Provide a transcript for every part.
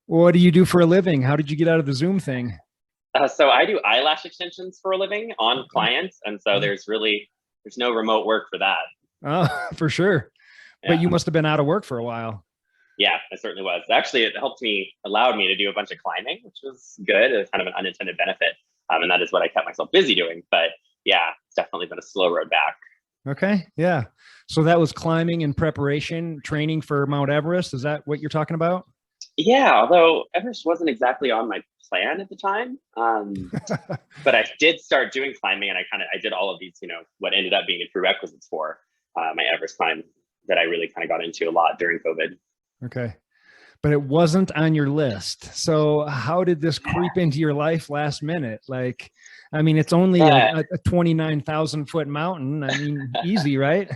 What do you do for a living? How did you get out of the Zoom thing? So I do eyelash extensions for a living on Okay. clients, and so Oh, there's no remote work for that. oh, for sure. But you Yeah, must have been out of work for a while. yeah, it certainly was. Actually, it allowed me to do a bunch of climbing, which was good. It was kind of an unintended benefit, and that is what I kept myself busy doing. But yeah, it's definitely been a slow road back. Okay. Yeah. So that was climbing in preparation, training for Mount Everest. Is that what you're talking about? Yeah, although Everest wasn't exactly on my plan at the time. But I did start doing climbing, and I did all of these, what ended up being the prerequisites for my Everest climb that I really kind of got into a lot during COVID. Okay. But it wasn't on your list. So how did this creep into your life last minute? Like, I mean, it's only Yeah, a 29,000-foot mountain. I mean, easy, right?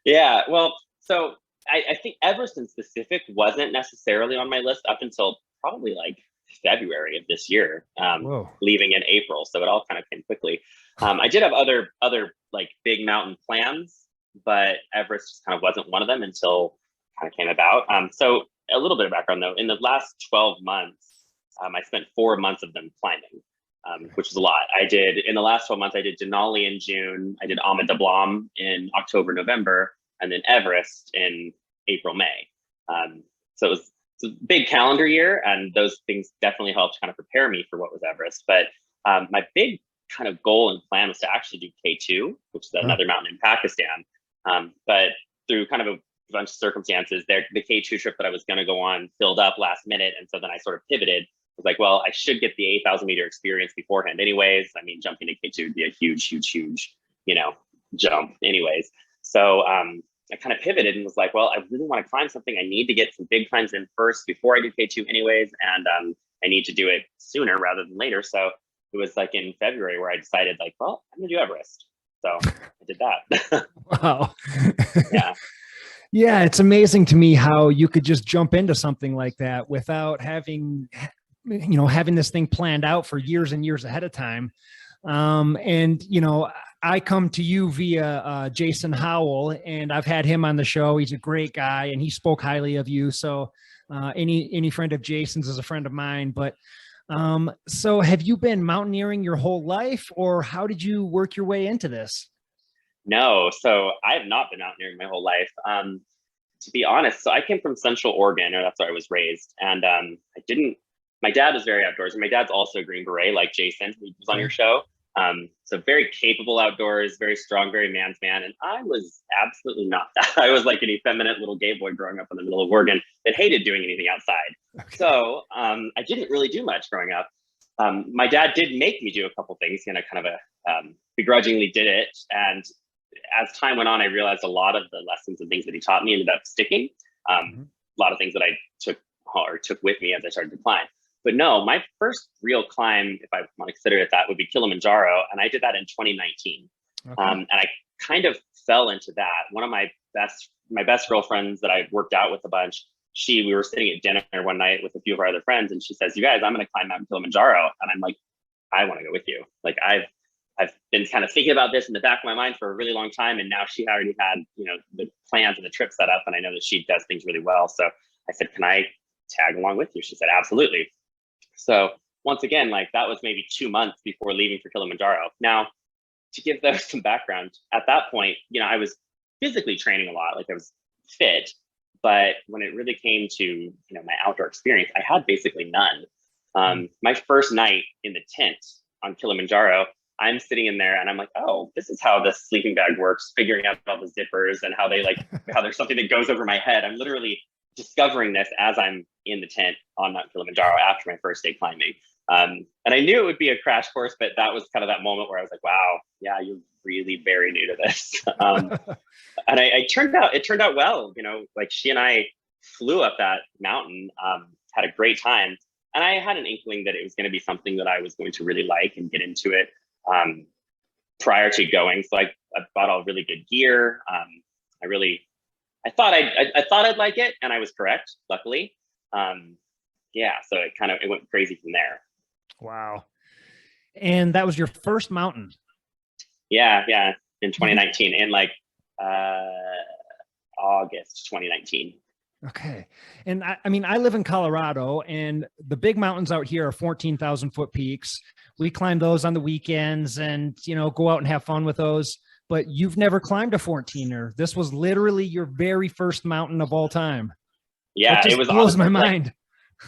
yeah. Well, so I think Everest in specific wasn't necessarily on my list up until probably like February of this year, Whoa. leaving in April. So it all kind of came quickly. I did have other like big mountain plans, but Everest just kind of wasn't one of them until kind of came about. So a little bit of background though, in the last 12 months, I spent 4 months of them climbing. Which is a lot. I did in the last 12 months. I did Denali in June. I did Ama Dablam in October, November, and then Everest in April, May. So it's a big calendar year, and those things definitely helped kind of prepare me for what was Everest. But my big kind of goal and plan was to actually do K2, which is Oh, another mountain in Pakistan. But through kind of a bunch of circumstances, there the K2 trip that I was going to go on filled up last minute, and so then I sort of pivoted. I was like, well, I should get the 8,000 meter experience beforehand, anyways. I mean, jumping to K2 would be a huge, huge, huge, you know, jump, anyways. So I kind of pivoted and was like, well, I really want to climb something. I need to get some big climbs in first before I do K2 anyways. And I need to do it sooner rather than later. So it was like in February where I decided like, well, I'm going to do Everest. So I did that. wow. Yeah. Yeah, it's amazing to me how you could just jump into something like that without having this thing planned out for years and years ahead of time. And I come to you via Jason Howell, and I've had him on the show. He's a great guy, and he spoke highly of you. So any friend of Jason's is a friend of mine. But so have you been mountaineering your whole life, or how did you work your way into this? No, so I have not been mountaineering my whole life. To be honest, so I came from Central Oregon, or that's where I was raised, and I didn't. My dad was very outdoorsy. My dad's also a Green Beret, like Jason, who was on your Okay. show. So very capable outdoors, very strong, very man's man, and I was absolutely not that. I was like an effeminate little gay boy growing up in the middle of Oregon that hated doing anything outside. Okay. So I didn't really do much growing up. My dad did make me do a couple things, kind of begrudgingly did it, and as time went on, I realized a lot of the lessons and things that he taught me ended up sticking. Mhm. A lot of things that I took with me as I started to climb. But no, my first real climb, if I want to consider it that, would be Kilimanjaro, and I did that in 2019. Okay. And I kind of fell into that. One of my best girlfriends that I worked out with a bunch. We were sitting at dinner one night with a few of our other friends, and she says, "You guys, I'm going to climb Mount Kilimanjaro," and I'm like, "I want to go with you." Like I've been kind of thinking about this in the back of my mind for a really long time, and now she already had the plans and the trip set up, and I know that she does things really well. So I said, "Can I tag along with you?" She said, "Absolutely." So once again, like that was maybe 2 months before leaving for Kilimanjaro. Now, to give those some background, at that point, I was physically training a lot, like I was fit, but when it really came to my outdoor experience, I had basically none. My first night in the tent on Kilimanjaro, I'm sitting in there and I'm like, oh, this is how the sleeping bag works, figuring out all the zippers and how there's something that goes over my head. I'm literally discovering this as I'm in the tent on Mount Kilimanjaro after my first day climbing. And I knew it would be a crash course, but that was kind of that moment where I was like, wow, yeah, you're really very new to this. And it turned out well. Like she and I flew up that mountain, had a great time. And I had an inkling that it was going to be something that I was going to really like and get into it um, prior to going. So I bought all really good gear. I really, I thought I'd like it, and I was correct, luckily. Um, yeah, so it went crazy from there. Wow. And that was your first mountain. Yeah, yeah, in You, 2019, in like uh, August 2019. Okay. And I mean, I live in Colorado, and the big mountains out here are 14,000 foot peaks. We climb those on the weekends and, go out and have fun with those. But you've never climbed a 14er. This was literally your very first mountain of all time. That Yeah, it just was blows my honestly like, mind.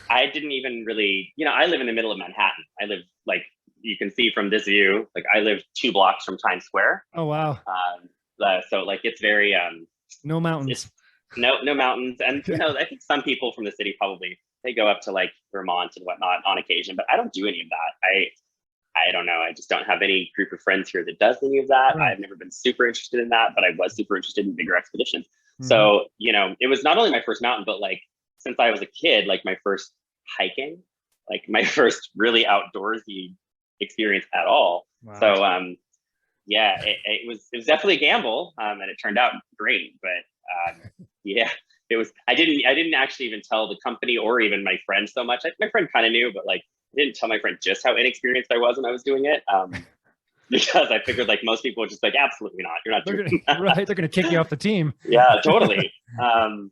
I didn't even really, I live in the middle of Manhattan. I live like, you can see from this view, like I live 2 blocks from Times Square. Oh, wow. So like it's very, No it's mountains. no mountains. And, I think some people from the city probably, they go up to like Vermont and whatnot on occasion, but I don't do any of that. I don't know. I just don't have any group of friends here that does any of that. Right. I've never been super interested in that, but I was super interested in bigger expeditions. Mm-hmm. So, it was not only my first mountain, but like since I was a kid, like my first hiking, like my first really outdoorsy experience at all. Wow. So, yeah, it was definitely a gamble, and it turned out great. But yeah, it was. I didn't actually even tell the company or even my friend so much. My friend kind of knew, but like I didn't tell my friend just how inexperienced I was when I was doing it. Because I figured like most people would just like, absolutely not. You're not doing that. Right. They're going to kick you off the team. Yeah, totally. And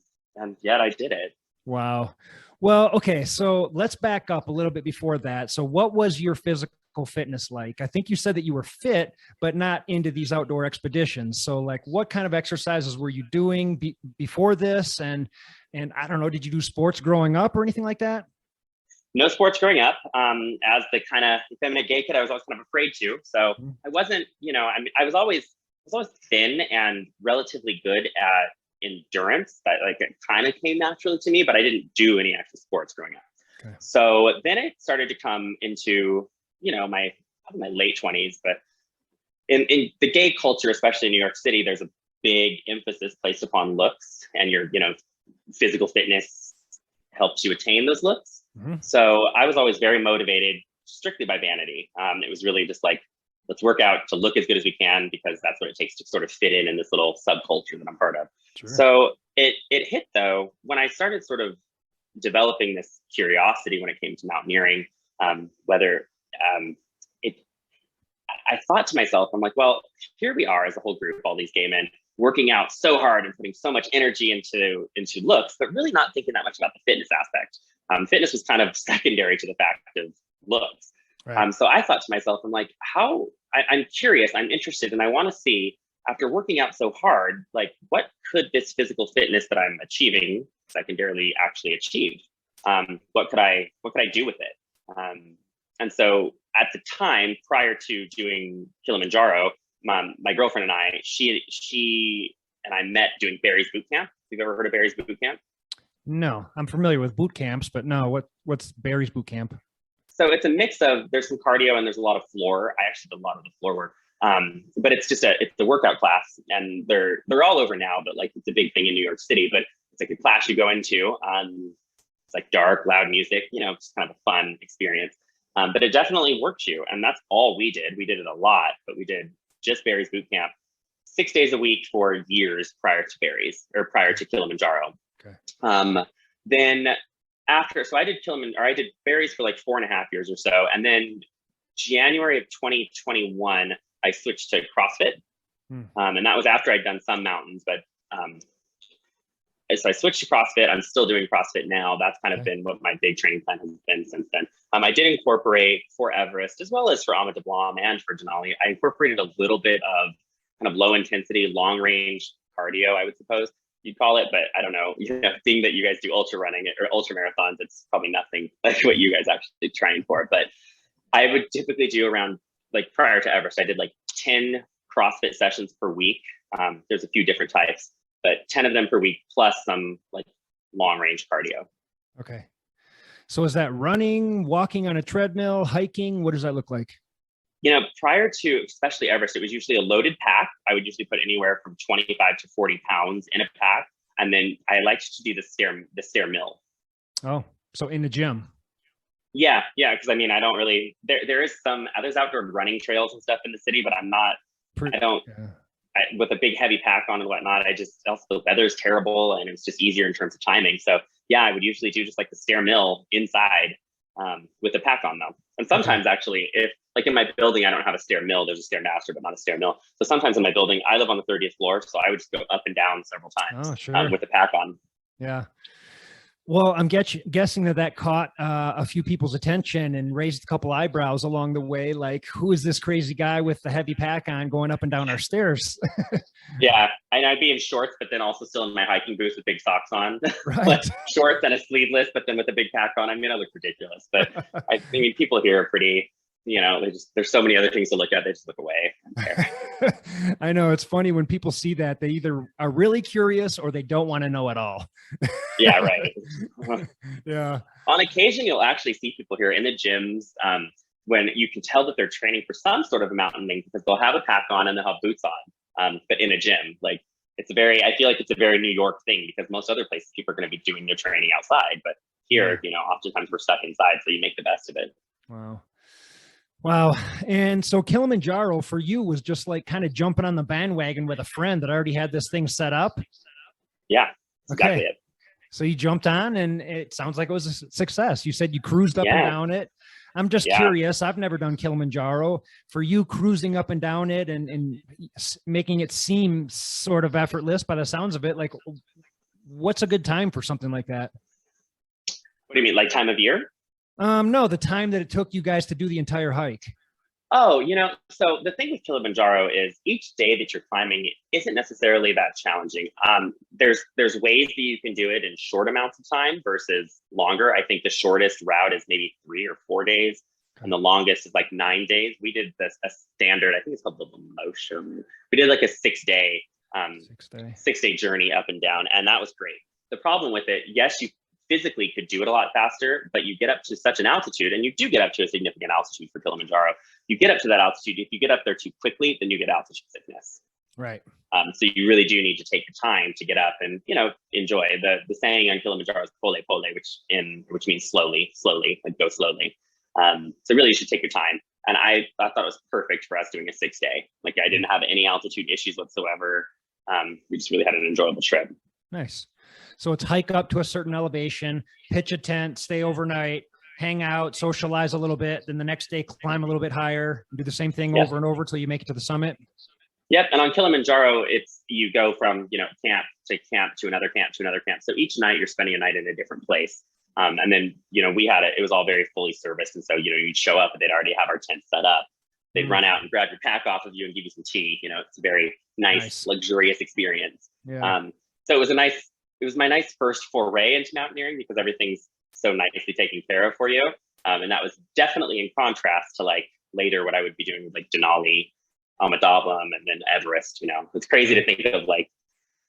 yet I did it. Wow. Well, okay. So let's back up a little bit before that. So what was your physical fitness like? I think you said that you were fit, but not into these outdoor expeditions. So like what kind of exercises were you doing before this? And I don't know, did you do sports growing up or anything like that? No sports growing up. As the kind of effeminate gay kid, I was always kind of afraid to. So I wasn't, I mean, I was always thin and relatively good at endurance. That like it kind of came naturally to me, but I didn't do any actual sports growing up. Okay. So then it started to come into, my late 20s. But in the gay culture, especially in New York City, there's a big emphasis placed upon looks, and your, physical fitness helps you attain those looks. Mm-hmm. So I was always very motivated strictly by vanity. It was really just like, let's work out to look as good as we can, because that's what it takes to sort of fit in this little subculture that I'm part of. Sure. So it hit though, when I started sort of developing this curiosity when it came to mountaineering, I thought to myself, I'm like, well, here we are as a whole group, all these gay men working out so hard and putting so much energy into looks, but really not thinking that much about the fitness aspect. Fitness was kind of secondary to the fact of looks. Right. So I thought to myself, I'm like, I'm curious, I'm interested, and I want to see, after working out so hard, like what could this physical fitness that I'm achieving secondarily actually achieve? What could I do with it? And so at the time, prior to doing Kilimanjaro, my girlfriend and I, she and I met doing Barry's Boot Camp. You've ever heard of Barry's Boot Camp? No, I'm familiar with boot camps, but no, what's Barry's Boot Camp? So it's a mix of, there's some cardio and there's a lot of floor. I actually did a lot of the floor work. But it's a workout class, and they're all over now, but like it's a big thing in New York City. But it's like a class you go into. It's like dark, loud music, it's kind of a fun experience. But it definitely works you. And that's all we did. We did it a lot, but we did just Barry's Boot Camp 6 days a week for years prior to Kilimanjaro. Okay. Then after, so I did I did Barry's for like 4.5 years or so. And then January of 2021, I switched to CrossFit. And that was after I'd done some mountains, but so I switched to CrossFit. I'm still doing CrossFit now. That's kind of been what my big training plan has been since then. I did incorporate for Everest, as well as for Amat de Blanc and for Denali. I incorporated a little bit of kind of low intensity, long range cardio, I would suppose you'd call it, but I don't know. Being that you guys do ultra running or ultra marathons, it's probably nothing like what you guys actually train for. But I would typically do around, like prior to Everest, I did like 10 CrossFit sessions per week. There's a few different types, but 10 of them per week, plus some like long range cardio. Okay. So is that running, walking on a treadmill, hiking? What does that look like? Prior to especially Everest, it was usually a loaded pack. I would usually put anywhere from 25 to 40 pounds in a pack. And then I liked to do the stair mill. Oh, so in the gym. Yeah. Because I mean, I don't really, there's outdoor running trails and stuff in the city, but with a big heavy pack on and whatnot, also the weather's terrible and it's just easier in terms of timing. So yeah, I would usually do just like the stair mill inside with the pack on though. And sometimes actually, if like in my building, I don't have a stair mill, there's a stair master, but not a stair mill. So sometimes in my building, I live on the 30th floor. So I would just go up and down several times with the pack on. Yeah. Well, I'm guessing that caught a few people's attention and raised a couple eyebrows along the way. Like, who is this crazy guy with the heavy pack on going up and down our stairs? Yeah, and I'd be in shorts, but then also still in my hiking boots with big socks on, like Right. shorts and a sleeveless, but then with a big pack on. I mean, I look ridiculous, but I mean, people here are pretty, there's so many other things to look at. They just look away. I know, it's funny when people see that, they either are really curious or they don't want to know at all. Yeah, right. Yeah. On occasion, you'll actually see people here in the gyms when you can tell that they're training for some sort of a mountain thing, because they'll have a pack on and they'll have boots on, but in a gym. Like, I feel like it's a very New York thing, because most other places people are going to be doing their training outside, but here, oftentimes we're stuck inside, so you make the best of it. Wow. Wow. And so Kilimanjaro for you was just like kind of jumping on the bandwagon with a friend that already had this thing set up. Yeah, Okay. exactly it. So you jumped on and it sounds like it was a success. You said you cruised up and down it. I'm just curious. I've never done Kilimanjaro. For you, cruising up and down it and making it seem sort of effortless by the sounds of it, like, what's a good time for something like that? What do you mean, like time of year? No, the time that it took you guys to do the entire hike. Oh, so the thing with Kilimanjaro is each day that you're climbing isn't necessarily that challenging. There's ways that you can do it in short amounts of time versus longer. I think the shortest route is maybe 3 or 4 days, and the longest is like 9 days. We did a standard, I think it's called the Motion. We did like a 6-day, 6-day journey up and down, and that was great. The problem with it, yes, you physically could do it a lot faster, but you get up to such an altitude, and you do get up to a significant altitude for Kilimanjaro. You get up to that altitude. If you get up there too quickly, then you get altitude sickness. Right. So you really do need to take your time to get up and, enjoy. The saying on Kilimanjaro is pole pole, which means slowly, like go slowly. So really you should take your time. And I thought it was perfect for us doing a 6-day. Like, I didn't have any altitude issues whatsoever. We just really had an enjoyable trip. Nice. So it's hike up to a certain elevation, pitch a tent, stay overnight, hang out, socialize a little bit. Then the next day, climb a little bit higher, do the same thing over and over till you make it to the summit. Yep. And on Kilimanjaro, you go from, camp to another camp to another camp. So each night you're spending a night in a different place. And then, it was all very fully serviced. And so, you'd show up and they'd already have our tent set up. They'd run out and grab your pack off of you and give you some tea. It's a very nice, luxurious experience. Yeah. So it was my nice first foray into mountaineering, because everything's so nicely taken care of for you. And that was definitely in contrast to like later what I would be doing with like Denali, Almadablam, and then Everest. It's crazy to think of like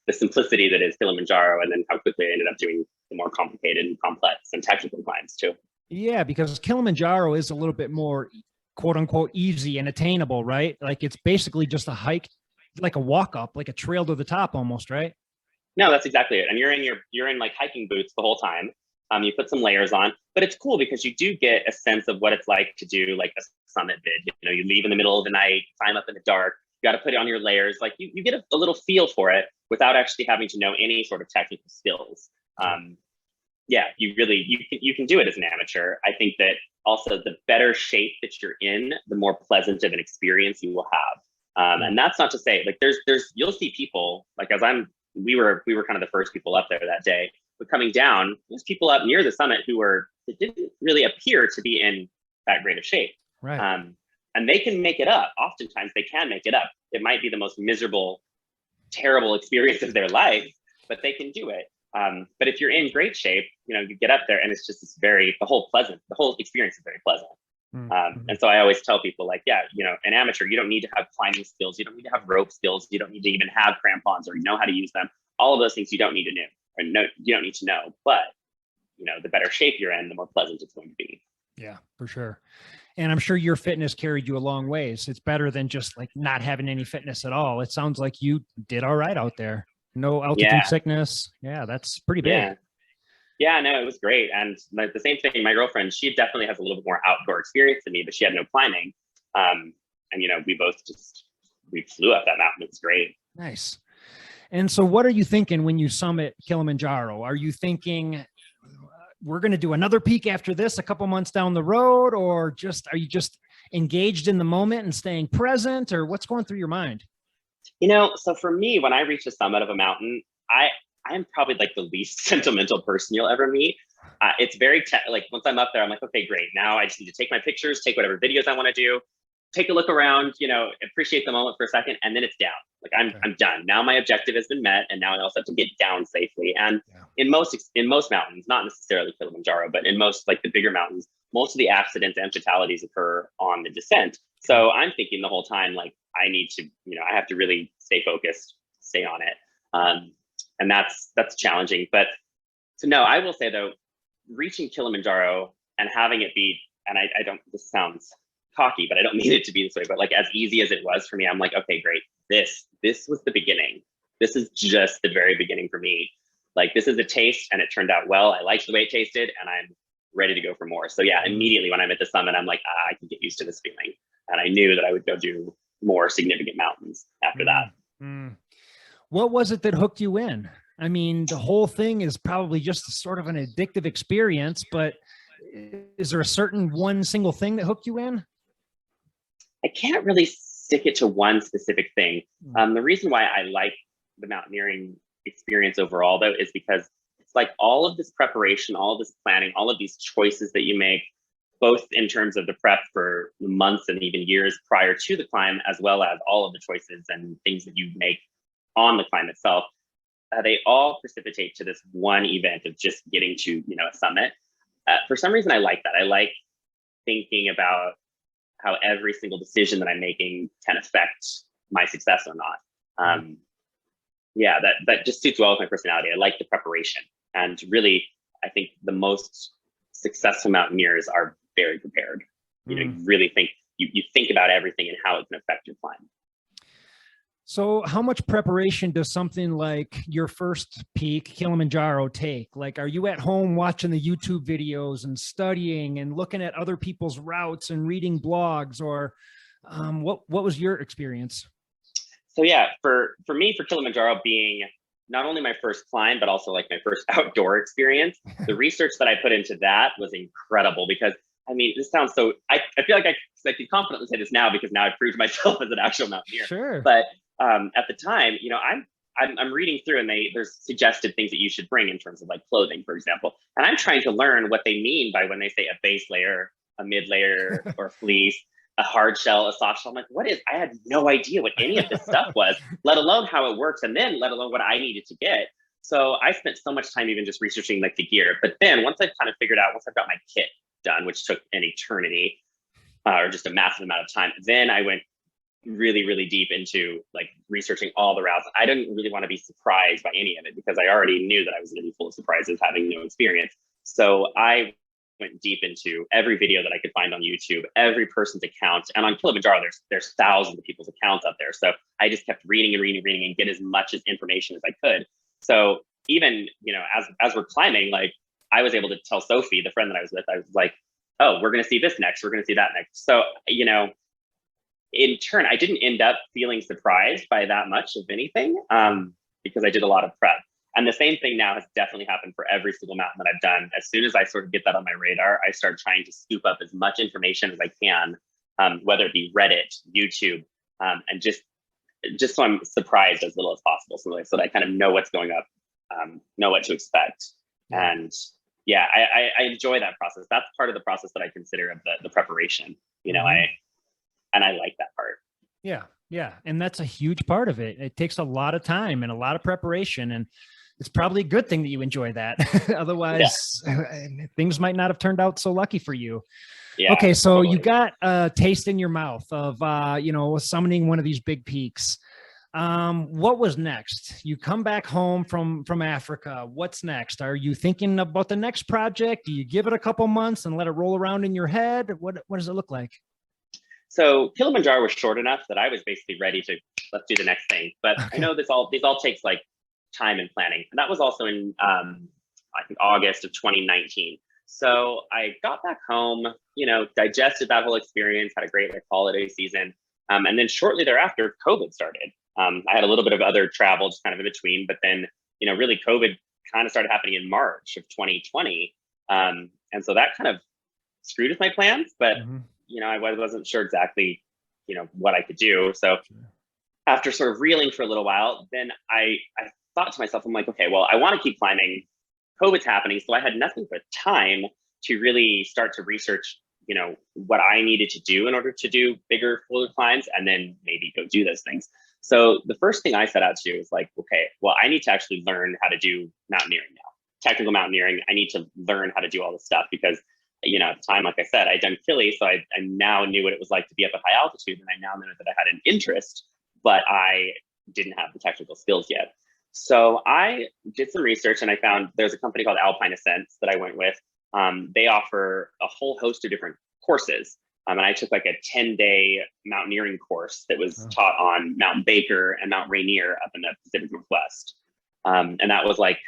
the simplicity that is Kilimanjaro, and then how quickly I ended up doing the more complicated and complex and technical climbs too. Yeah, because Kilimanjaro is a little bit more quote unquote easy and attainable, right? Like, it's basically just a hike, like a walk up, like a trail to the top almost, right? No, that's exactly it. And you're in like hiking boots the whole time. You put some layers on, but it's cool because you do get a sense of what it's like to do like a summit vid. You leave in the middle of the night, climb up in the dark. You got to put on your layers. Like you get a little feel for it without actually having to know any sort of technical skills. Yeah, you can do it as an amateur. I think that also the better shape that you're in, the more pleasant of an experience you will have. And that's not to say like you'll see people like we were kind of the first people up there that day, but coming down, there's people up near the summit that didn't really appear to be in that great of shape. Right. And they can make it up. Oftentimes they can make it up. It might be the most miserable, terrible experience of their life, but they can do it. But if you're in great shape, you get up there and it's just the whole experience is very pleasant. And so I always tell people like, an amateur, you don't need to have climbing skills. You don't need to have rope skills. You don't need to even have crampons or know how to use them. All of those things you don't need to know, you don't need to know, but the better shape you're in, the more pleasant it's going to be. Yeah, for sure. And I'm sure your fitness carried you a long ways. It's better than just like not having any fitness at all. It sounds like you did all right out there. No altitude sickness. Yeah, that's pretty big. Yeah, no, it was great. And like the same thing, my girlfriend, she definitely has a little bit more outdoor experience than me, but she had no climbing. And we flew up that mountain. It was great. Nice. And so what are you thinking when you summit Kilimanjaro? Are you thinking we're going to do another peak after this a couple months down the road, or are you just engaged in the moment and staying present, or what's going through your mind? So for me, when I reach the summit of a mountain, I am probably like the least sentimental person you'll ever meet. It's very like once I'm up there, I'm like, okay, great. Now I just need to take my pictures, take whatever videos I want to do, take a look around, appreciate the moment for a second, and then it's down. Like I'm done. Now my objective has been met, and now I also have to get down safely. And in most mountains, not necessarily Kilimanjaro, but in most like the bigger mountains, most of the accidents and fatalities occur on the descent. So I'm thinking the whole time, like I need to, I have to really stay focused, stay on it. And that's challenging. But so no, I will say though, reaching Kilimanjaro and having it be, and I don't, this sounds cocky, but I don't mean it to be this way, but like as easy as it was for me, I'm like, okay, great. This was the beginning. This is just the very beginning for me. Like this is a taste and it turned out well. I liked the way it tasted and I'm ready to go for more. So yeah, immediately when I'm at the summit, I'm like, I can get used to this feeling. And I knew that I would go do more significant mountains after that. What was it that hooked you in? I mean, the whole thing is probably just sort of an addictive experience, but is there a certain one single thing that hooked you in? I can't really stick it to one specific thing. The reason why I like the mountaineering experience overall, though, is because it's like all of this preparation, all of this planning, all of these choices that you make, both in terms of the prep for months and even years prior to the climb, as well as all of the choices and things that you make on the climb itself. They all precipitate to this one event of just getting to, a summit. For some reason, I like that. I like thinking about how every single decision that I'm making can affect my success or not. That just suits well with my personality. I like the preparation. And really, I think the most successful mountaineers are very prepared. You really think, you think about everything and how it can affect your climb. So how much preparation does something like your first peak, Kilimanjaro, take? Like, are you at home watching the YouTube videos and studying and looking at other people's routes and reading blogs, or what was your experience? So yeah, for me, for Kilimanjaro being not only my first climb, but also like my first outdoor experience, the research that I put into that was incredible because I mean, this sounds so, I feel like I can confidently say this now because now I've proved myself as an actual mountaineer. Sure. But at the time, I'm reading through and there's suggested things that you should bring in terms of like clothing, for example. And I'm trying to learn what they mean by when they say a base layer, a mid layer, or fleece, a hard shell, a soft shell. I'm like, I had no idea what any of this stuff was, let alone how it works, and then let alone what I needed to get. So I spent so much time even just researching like the gear. But then once I've kind of figured out, once I've got my kit done, which took an eternity, or just a massive amount of time, then I went really, really deep into like researching all the routes. I didn't really want to be surprised by any of it because I already knew that I was going to be full of surprises having no experience. So I went deep into every video that I could find on YouTube, every person's account. And on Kilimanjaro, there's thousands of people's accounts out there. So I just kept reading and get as much as information as I could. So even, as we're climbing, like I was able to tell Sophie, the friend that I was with, I was like, oh, we're going to see this next. We're going to see that next. So, in turn, I didn't end up feeling surprised by that much of anything because I did a lot of prep. And the same thing now has definitely happened for every single mountain that I've done. As soon as I sort of get that on my radar, I start trying to scoop up as much information as I can, whether it be Reddit, YouTube, and just so I'm surprised as little as possible, so that I kind of know what's going up, know what to expect. And yeah, I enjoy that process. That's part of the process that I consider of the preparation. I like that part. Yeah. And that's a huge part of it. It takes a lot of time and a lot of preparation. And it's probably a good thing that you enjoy that. Otherwise, things might not have turned out so lucky for you. Yeah, okay. So totally. You got a taste in your mouth of, summiting one of these big peaks. What was next? You come back home from Africa. What's next? Are you thinking about the next project? Do you give it a couple months and let it roll around in your head? What does it look like? So Kilimanjaro was short enough that I was basically ready to let's do the next thing. But okay. I know these all takes like time and planning. And that was also in I think August of 2019. So I got back home, digested that whole experience, had a great holiday season. And then shortly thereafter, COVID started. I had a little bit of other travel just kind of in between, but then, really COVID kind of started happening in March of 2020. And so that kind of screwed with my plans, but I wasn't sure exactly, what I could do. So after sort of reeling for a little while, then I thought to myself, I'm like, okay, well, I want to keep climbing. COVID's happening, so I had nothing but time to really start to research, what I needed to do in order to do bigger, fuller climbs, and then maybe go do those things. So the first thing I set out to do was like, okay, well, I need to actually learn how to do mountaineering now. Technical mountaineering, I need to learn how to do all this stuff because, at the time, like I said, I'd done Kili, so I now knew what it was like to be up at high altitude, and I now know that I had an interest, but I didn't have the technical skills yet. So I did some research and I found there's a company called Alpine Ascents that I went with. They offer a whole host of different courses. And I took like a 10-day mountaineering course that was taught on Mount Baker and Mount Rainier up in the Pacific Northwest. And that was like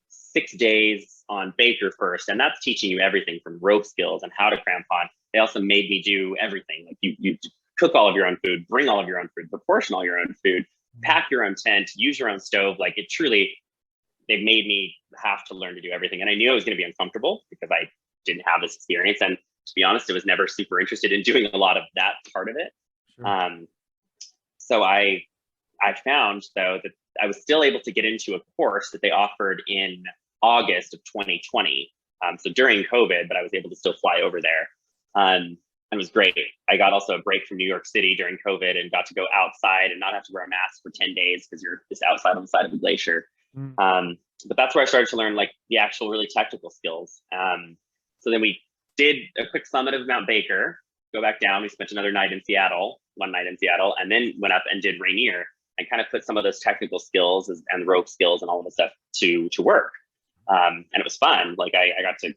6 days on Baker first. And that's teaching you everything from rope skills and how to crampon. They also made me do everything. Like you cook all of your own food, bring all of your own food, proportion all your own food, pack your own tent, use your own stove. Like it truly, they made me have to learn to do everything. And I knew I was going to be uncomfortable because I didn't have this experience. And to be honest, I was never super interested in doing a lot of that part of it. Sure. So I found though that I was still able to get into a course that they offered in August of 2020. So during COVID, but I was able to still fly over there. And it was great. I got also a break from New York City during COVID and got to go outside and not have to wear a mask for 10 days because you're just outside on the side of a glacier. But that's where I started to learn like the actual really technical skills. So then we did a quick summit of Mount Baker, go back down. We spent one night in Seattle, and then went up and did Rainier and kind of put some of those technical skills and rope skills and all of the stuff to work. And it was fun. Like I got to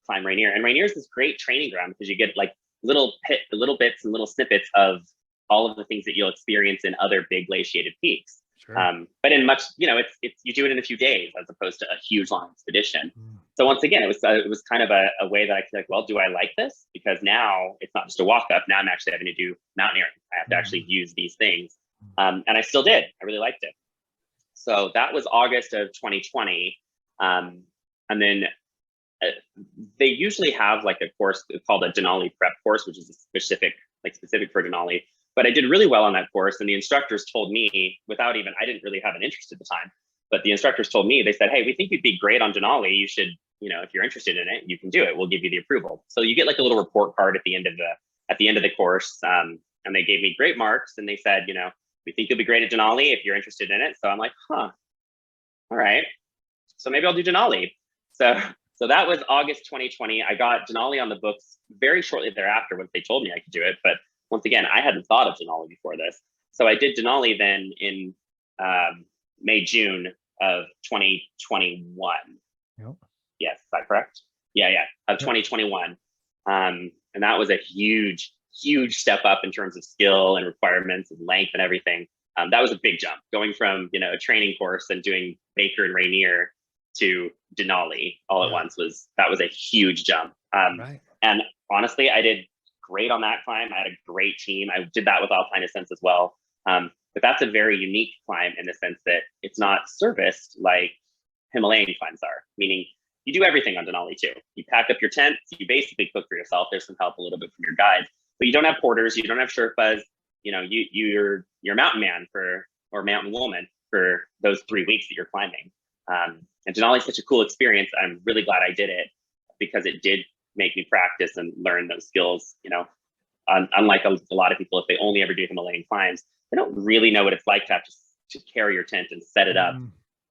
climb Rainier, and Rainier is this great training ground because you get like little bits and little snippets of all of the things that you'll experience in other big glaciated peaks. Sure. But in much, it's you do it in a few days as opposed to a huge long expedition. So once again, it was kind of a way that I feel like, well, do I like this? Because now it's not just a walk up. Now I'm actually having to do mountaineering. I have to actually use these things. And I still did. I really liked it. So that was August of 2020. And then they usually have like a course called a Denali prep course, which is specific for Denali. But I did really well on that course. And the instructors told me I didn't really have an interest at the time, but the instructors told me, they said, hey, we think you'd be great on Denali. You should, if you're interested in it, you can do it. We'll give you the approval. So you get like a little report card at the end of the course. And they gave me great marks and they said, we think you'll be great at Denali if you're interested in it. So I'm like, all right. So maybe I'll do Denali. So that was August 2020. I got Denali on the books very shortly thereafter when they told me I could do it. But once again, I hadn't thought of Denali before this. So I did Denali then in May, June of 2021. Yep. Yes, is that correct? Yeah, of 2021. And that was a huge step up in terms of skill and requirements and length and everything. That was a big jump going from, a training course and doing Baker and Rainier to Denali all at once. That was a huge jump. Right. And honestly, I did great on that climb. I had a great team. I did that with Alpine Ascents as well. But that's a very unique climb in the sense that it's not serviced like Himalayan climbs are, meaning you do everything on Denali too. You pack up your tent, you basically cook for yourself. There's some help a little bit from your guides, but you don't have porters, you don't have Sherpas. You're a mountain man or mountain woman for those 3 weeks that you're climbing. And Denali is such a cool experience. I'm really glad I did it because it did make me practice and learn those skills. Unlike a lot of people, if they only ever do Himalayan climbs, they don't really know what it's like to have to carry your tent and set it up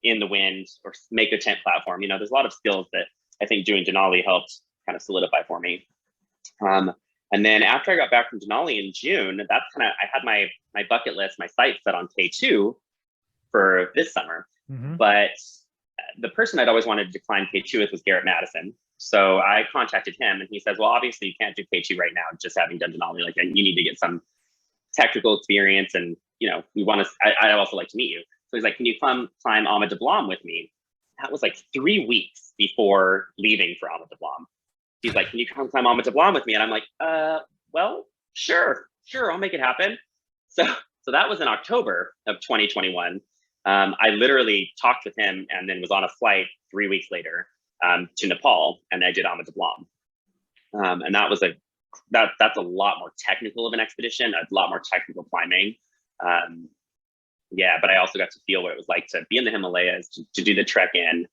in the wind or make a tent platform. There's a lot of skills that I think doing Denali helped kind of solidify for me. And then after I got back from Denali in June, I had my bucket list, my sights set on K2 for this summer. But the person I'd always wanted to climb K2 with was Garrett Madison. So I contacted him and he says, well, obviously you can't do K2 right now, just having done Denali. Like, you need to get some technical experience and, I'd also like to meet you. So he's like, can you climb Ama de Blam with me? That was like 3 weeks before leaving for Ama de Blam. He's like, can you come climb Ama de Blam with me? And I'm like, well, sure, I'll make it happen. So that was in October of 2021. I literally talked with him and then was on a flight 3 weeks later to Nepal, and I did Ama de Blam. And that was that's a lot more technical of an expedition, a lot more technical climbing. yeah, but I also got to feel what it was like to be in the Himalayas, to do the trek in,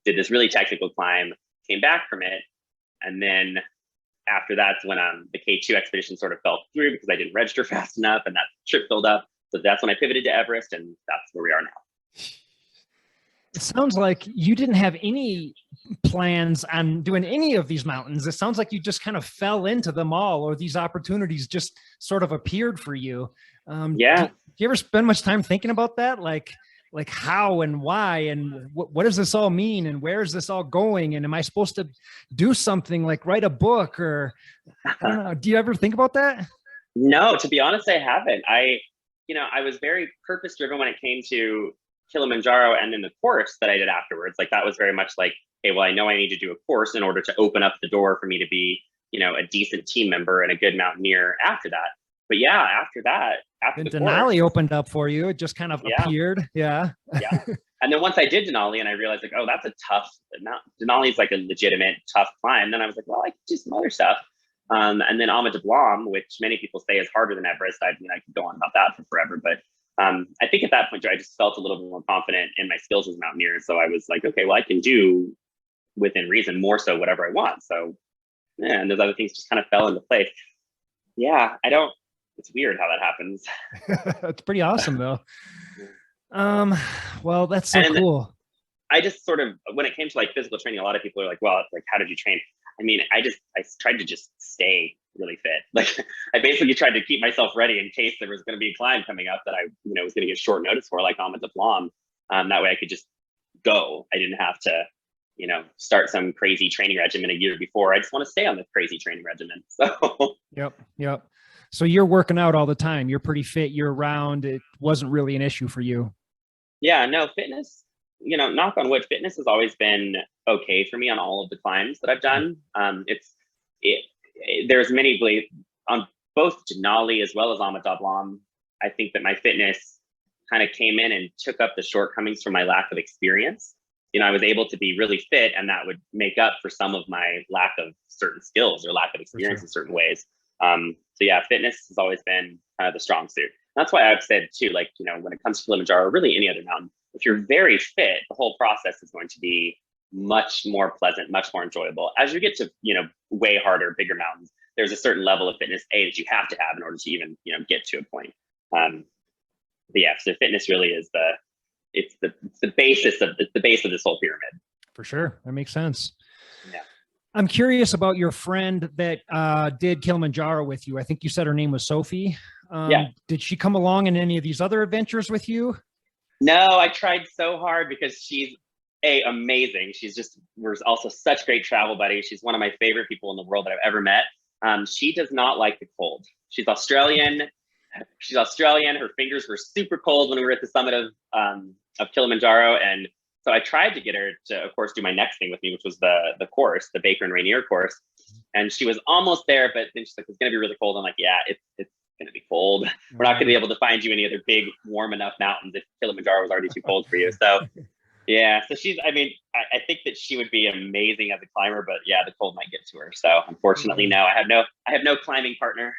did this really technical climb, came back from it. And then after that's when the K2 expedition sort of fell through because I didn't register fast enough and that trip filled up. So that's when I pivoted to Everest, and that's where we are now. It sounds like you didn't have any plans on doing any of these mountains. It sounds like you just kind of fell into them all, or these opportunities just sort of appeared for you. Yeah. Do you ever spend much time thinking about that? Like how and why, and what does this all mean? And where is this all going? And am I supposed to do something like write a book, or I don't know. Do you ever think about that? No, to be honest, I haven't. I was very purpose driven when it came to Kilimanjaro and then the course that I did afterwards. Like that was very much like, hey, well, I know I need to do a course in order to open up the door for me to be, a decent team member and a good mountaineer after that. But yeah, after that, after And the Denali course, opened up for you. It just kind of appeared. Yeah. yeah. And then once I did Denali and I realized like, oh, that's a tough, Denali is like a legitimate tough climb. Then I was like, well, I could do some other stuff. And then Ama de Blanc, which many people say is harder than Everest. I could go on about that for forever, but I think at that point, I just felt a little bit more confident in my skills as a mountaineer. So I was like, okay, well, I can do within reason more so whatever I want. So yeah, and those other things just kind of fell into place. Yeah, it's weird how that happens. It's pretty awesome though. Well, that's so cool. I just sort of, when it came to like physical training, a lot of people are like, well, like, how did you train? I mean, I tried to just stay really fit. Like I basically tried to keep myself ready in case there was going to be a climb coming up that I, was going to get short notice for, like Ama de Blanc. That way I could just go. I didn't have to, start some crazy training regimen a year before. I just want to stay on this crazy training regimen. So Yep. So you're working out all the time. You're pretty fit year round. It wasn't really an issue for you. Yeah, no, fitness, knock on wood, fitness has always been okay for me on all of the climbs that I've done. There's many on both Denali as well as Ama de Blanc. I think that my fitness kind of came in and took up the shortcomings from my lack of experience. I was able to be really fit, and that would make up for some of my lack of certain skills or lack of experience in certain ways. So yeah, fitness has always been kind of the strong suit. That's why I've said too, like, when it comes to Kilimanjaro, or really any other mountain, if you're very fit, the whole process is going to be much more pleasant, much more enjoyable. As you get to, way harder, bigger mountains, there's a certain level of fitness, that you have to have in order to even, get to a point. But yeah, so fitness really is the basis of the base of this whole pyramid. For sure. That makes sense. Yeah. I'm curious about your friend that did Kilimanjaro with you. I think you said her name was Sophie. Yeah. Did she come along in any of these other adventures with you? No, I tried so hard because she's amazing. We're also such great travel buddies. She's one of my favorite people in the world that I've ever met. She does not like the cold. She's Australian. Her fingers were super cold when we were at the summit of Kilimanjaro. And so I tried to get her to, of course, do my next thing with me, which was the course, the Baker and Rainier course. And she was almost there, but then she's like, it's going to be really cold. I'm like, yeah, it's going to be cold. We're not going to be able to find you any other big, warm enough mountains if Kilimanjaro was already too cold for you. So yeah, so I think that she would be amazing as a climber, but yeah, the cold might get to her. So unfortunately, no, I have no climbing partner.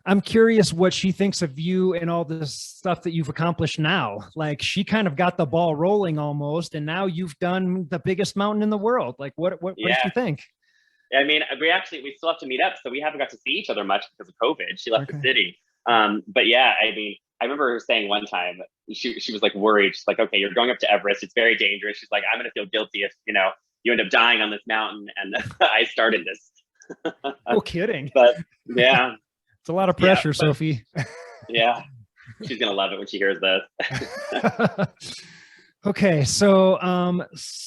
I'm curious what she thinks of you and all this stuff that you've accomplished now. Like she kind of got the ball rolling almost, and now you've done the biggest mountain in the world. Like what does she think? I mean, we still have to meet up, so we haven't got to see each other much because of COVID. She left the city. But yeah, I mean, I remember her saying one time, she was like worried. She's like, okay, you're going up to Everest. It's very dangerous. She's like, I'm going to feel guilty if, you end up dying on this mountain. And I started this. No kidding. But yeah. It's a lot of pressure, Sophie. Yeah. She's going to love it when she hears this. Okay. So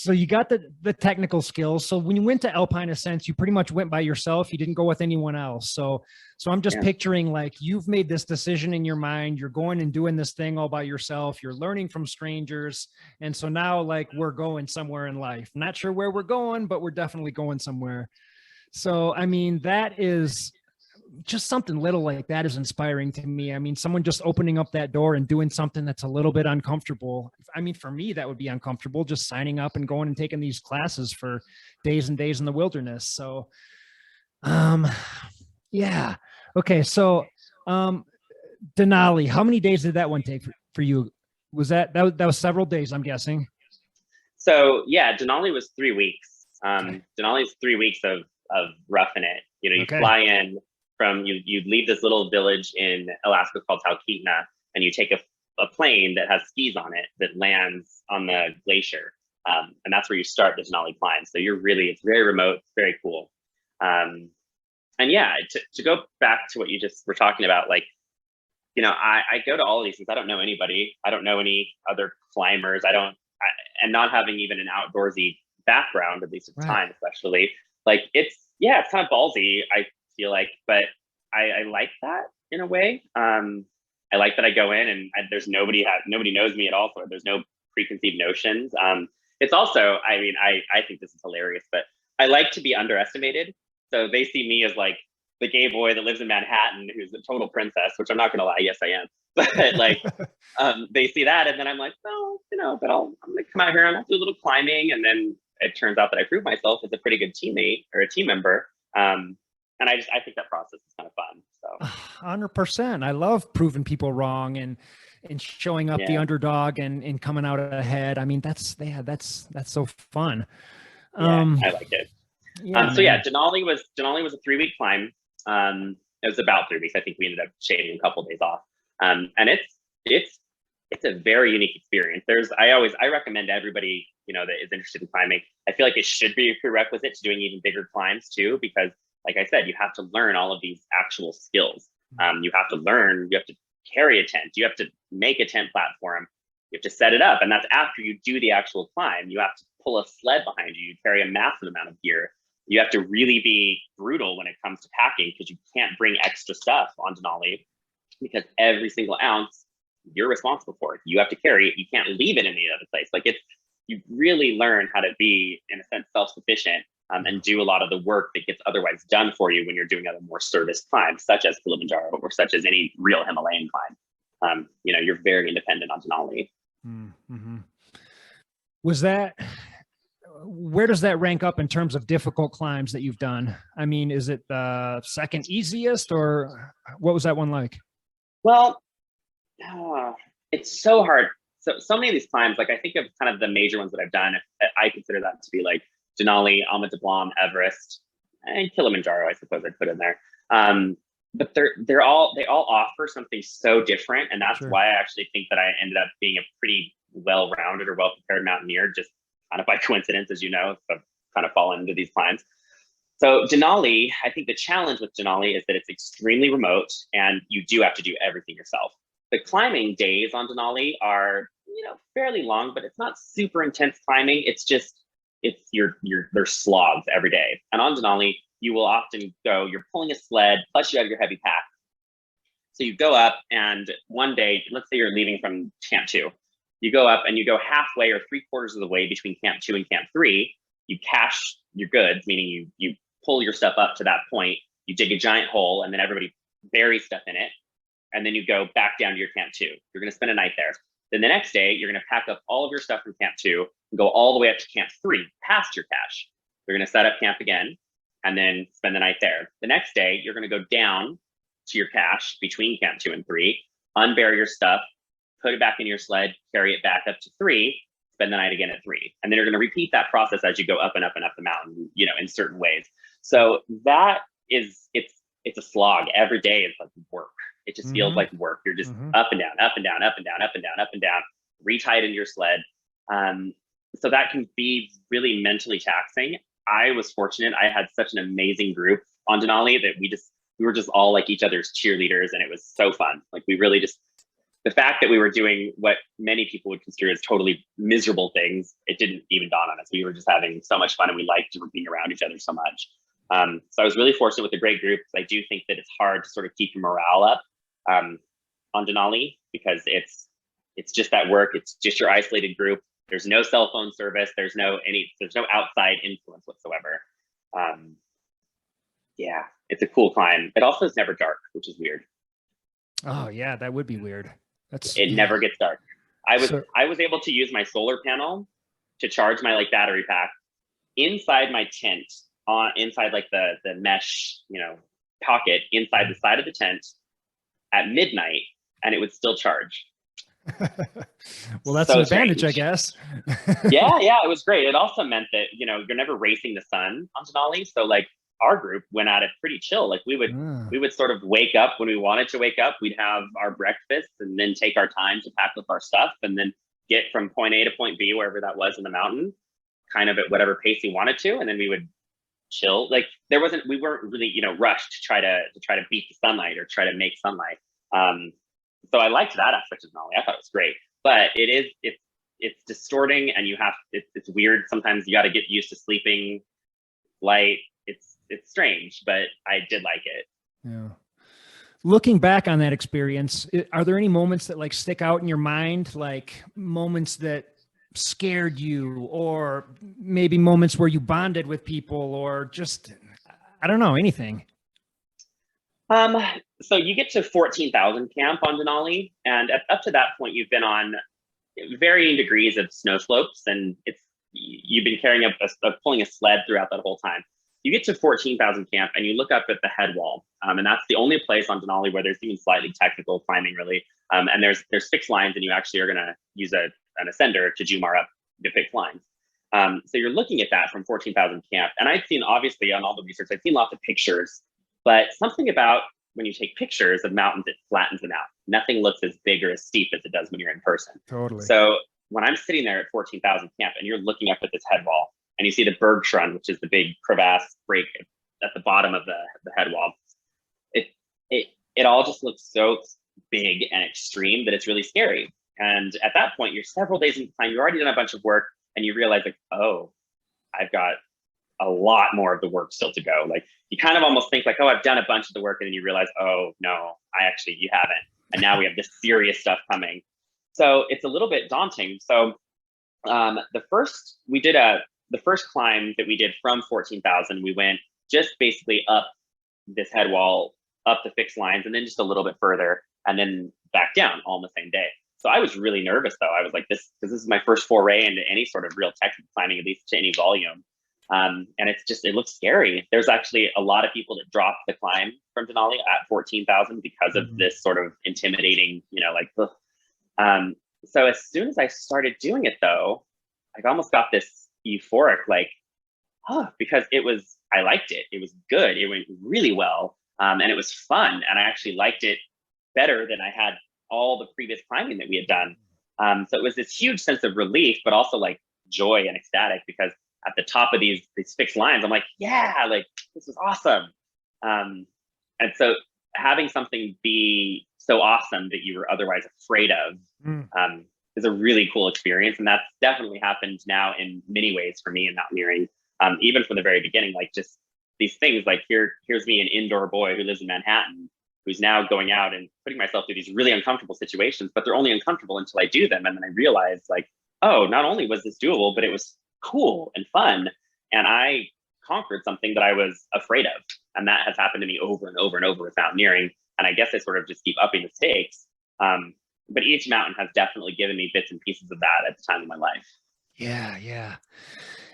you got the technical skills. So when you went to Alpine Ascents, you pretty much went by yourself. You didn't go with anyone else. So I'm just picturing like you've made this decision in your mind. You're going and doing this thing all by yourself. You're learning from strangers. And so now like we're going somewhere in life. Not sure where we're going, but we're definitely going somewhere. So, I mean, that is just something little like that is inspiring to me. I mean, someone just opening up that door and doing something that's a little bit uncomfortable. I mean, for me, that would be uncomfortable, just signing up and going and taking these classes for days and days in the wilderness. So, yeah. Okay. So, Denali, how many days did that one take for you? Was that was several days, I'm guessing? So yeah, Denali was 3 weeks. Okay. Denali's 3 weeks of roughing it. You know, you Okay. fly in from you leave this little village in Alaska called Talkeetna, and you take a plane that has skis on it that lands on the glacier, and that's where you start the Denali climb. So it's very remote, very cool. And yeah, to go back to what you just were talking about, like, you know, I go to all of these things. I don't know anybody. I don't know any other climbers. And not having even an outdoorsy background, at least at the Right. time, especially, like, it's kind of ballsy, I feel like, but I like that in a way. I like that I go in and there's nobody knows me at all. So there's no preconceived notions. It's also, I mean, I think this is hilarious, but I like to be underestimated. So they see me as like the gay boy that lives in Manhattan who's a total princess, which I'm not gonna lie, yes I am. But like, they see that, and then I'm like, no, you know, but I'm gonna come out here and I'll do a little climbing, and then it turns out that I prove myself as a pretty good teammate or a team member. And I think that process is kind of fun. So 100%. I love proving people wrong and showing up the yeah, underdog and coming out ahead. I mean, that's so fun. yeah, Um, I like it. yeah, So yeah, man. Denali was a 3 week climb. It was about 3 weeks. I think we ended up shaving a couple of days off. And it's a very unique experience. I recommend everybody, you know, that is interested in climbing. I feel like it should be a prerequisite to doing even bigger climbs too, because like I said, you have to learn all of these actual skills. You have to carry a tent, you have to make a tent platform, you have to set it up. And that's after you do the actual climb. You have to pull a sled behind you, you carry a massive amount of gear. You have to really be brutal when it comes to packing because you can't bring extra stuff on Denali because every single ounce you're responsible for it. You have to carry it. You can't leave it in any other place. Like you really learn how to be, in a sense, self-sufficient, and do a lot of the work that gets otherwise done for you when you're doing other more service climbs, such as Kilimanjaro or such as any real Himalayan climb. You know, you're very independent on Denali. Mm-hmm. Where does that rank up in terms of difficult climbs that you've done? I mean, is it the second easiest, or what was that one like? Well, it's so hard. So many of these climbs, like I think of kind of the major ones that I've done. I consider that to be like Denali, Alma de Blanc, Everest, and Kilimanjaro, I suppose I'd put in there. But they all offer something so different, and that's Sure. why I actually think that I ended up being a pretty well-rounded or well-prepared mountaineer, just kind of by coincidence, as you know, I've kind of fallen into these climbs. So Denali, I think the challenge with Denali is that it's extremely remote and you do have to do everything yourself. The climbing days on Denali are, you know, fairly long, but it's not super intense climbing. There's slogs every day. And on Denali, you will often you're pulling a sled, plus you have your heavy pack. So you go up, and one day, let's say you're leaving from Camp 2, you go up and you go halfway or 3/4 of the way between Camp 2 and Camp 3. You cache your goods, meaning you pull your stuff up to that point. You dig a giant hole, and then everybody buries stuff in it. And then you go back down to your Camp 2. You're going to spend a night there. Then the next day, you're going to pack up all of your stuff from Camp 2 and go all the way up to Camp 3, past your cache. You're going to set up camp again and then spend the night there. The next day, you're going to go down to your cache between Camp 2 and 3, unbury your stuff, put it back in your sled, carry it back up to 3, spend the night again at 3. And then you're going to repeat that process as you go up and up and up the mountain, you know, in certain ways. So it's a slog. Every day is like work. It just feels like work. You're just up and down, up and down, up and down, up and down, up and down, retied in your sled. So that can be really mentally taxing. I was fortunate. I had such an amazing group on Denali that we were just all like each other's cheerleaders, and it was so fun. Like we really just, the fact that we were doing what many people would consider as totally miserable things, it didn't even dawn on us. We were just having so much fun, and we liked being around each other so much. So I was really fortunate with a great group. I do think that it's hard to sort of keep your morale up on Denali because it's just that work. It's just your isolated group. There's no cell phone service. There's no outside influence whatsoever. Yeah, it's a cool climb. It also is never dark, which is weird. Oh yeah, that would be weird. It never gets dark. I was able to use my solar panel to charge my battery pack inside my tent, inside like the mesh, pocket inside the side of the tent at midnight, and it would still charge. Well, that's an So advantage, I strange. guess. Yeah, yeah, it was great. It also meant that, you're never racing the sun on Denali. So like our group went at it pretty chill. Like we would Ah, we would sort of wake up when we wanted to wake up. We'd have our breakfast and then take our time to pack up our stuff and then get from point A to point B, wherever that was in the mountain, kind of at whatever pace we wanted to. And then we would chill. Like we weren't really, rushed to try to beat the sunlight or try to make sunlight. Um, so I liked that aspect of Denali. I thought it was great, but it's distorting, and it's weird. Sometimes you got to get used to sleeping light. It's strange, but I did like it. yeah. Looking back on that experience, are there any moments that like stick out in your mind, like moments that scared you, or maybe moments where you bonded with people, or just, I don't know, anything? Um, so you get to 14,000 camp on Denali, and up to that point, you've been on varying degrees of snow slopes, and you've been carrying pulling a sled throughout that whole time. You get to 14,000 camp, and you look up at the head wall, and that's the only place on Denali where there's even slightly technical climbing, really. And there's fixed lines, and you actually are going to use an ascender to jumar up the fixed lines. So you're looking at that from 14,000 camp, and I'd seen, obviously, on all the research, I've seen lots of pictures, but something about when you take pictures of mountains, it flattens them out. Nothing looks as big or as steep as it does when you're in person. Totally. So when I'm sitting there at 14,000 camp and you're looking up at this head wall and you see the Bergschrund, which is the big crevasse break at the bottom of the head wall, it, it all just looks so big and extreme that it's really scary. And at that point, you're several days in time, you've already done a bunch of work, and you realize, like, oh, I've got a lot more of the work still to go. Like, you kind of almost think like, oh, I've done a bunch of the work, and then you realize, oh no, you haven't. And now we have this serious stuff coming. So it's a little bit daunting. So the first climb that we did from 14,000, we went just basically up this head wall, up the fixed lines, and then just a little bit further, and then back down all in the same day. So I was really nervous, though. I was like, because this is my first foray into any sort of real technical climbing, at least to any volume. And it looks scary. There's actually a lot of people that dropped the climb from Denali at 14,000 because of this sort of intimidating, so as soon as I started doing it, though, I almost got this euphoric, like, because I liked it. It was good. It went really well. And it was fun. And I actually liked it better than I had all the previous climbing that we had done. So it was this huge sense of relief, but also like joy and ecstatic, because at the top of these fixed lines, I'm like, yeah, like this is awesome. And so having something be so awesome that you were otherwise afraid of is a really cool experience. And that's definitely happened now in many ways for me in mountaineering. Even from the very beginning, like just these things, like here's me, an indoor boy who lives in Manhattan, who's now going out and putting myself through these really uncomfortable situations, but they're only uncomfortable until I do them. And then I realized, like, oh, not only was this doable, but it was cool and fun. And I conquered something that I was afraid of. And that has happened to me over and over and over with mountaineering. And I guess I sort of just keep upping the stakes. But each mountain has definitely given me bits and pieces of that at the time of my life. Yeah, yeah.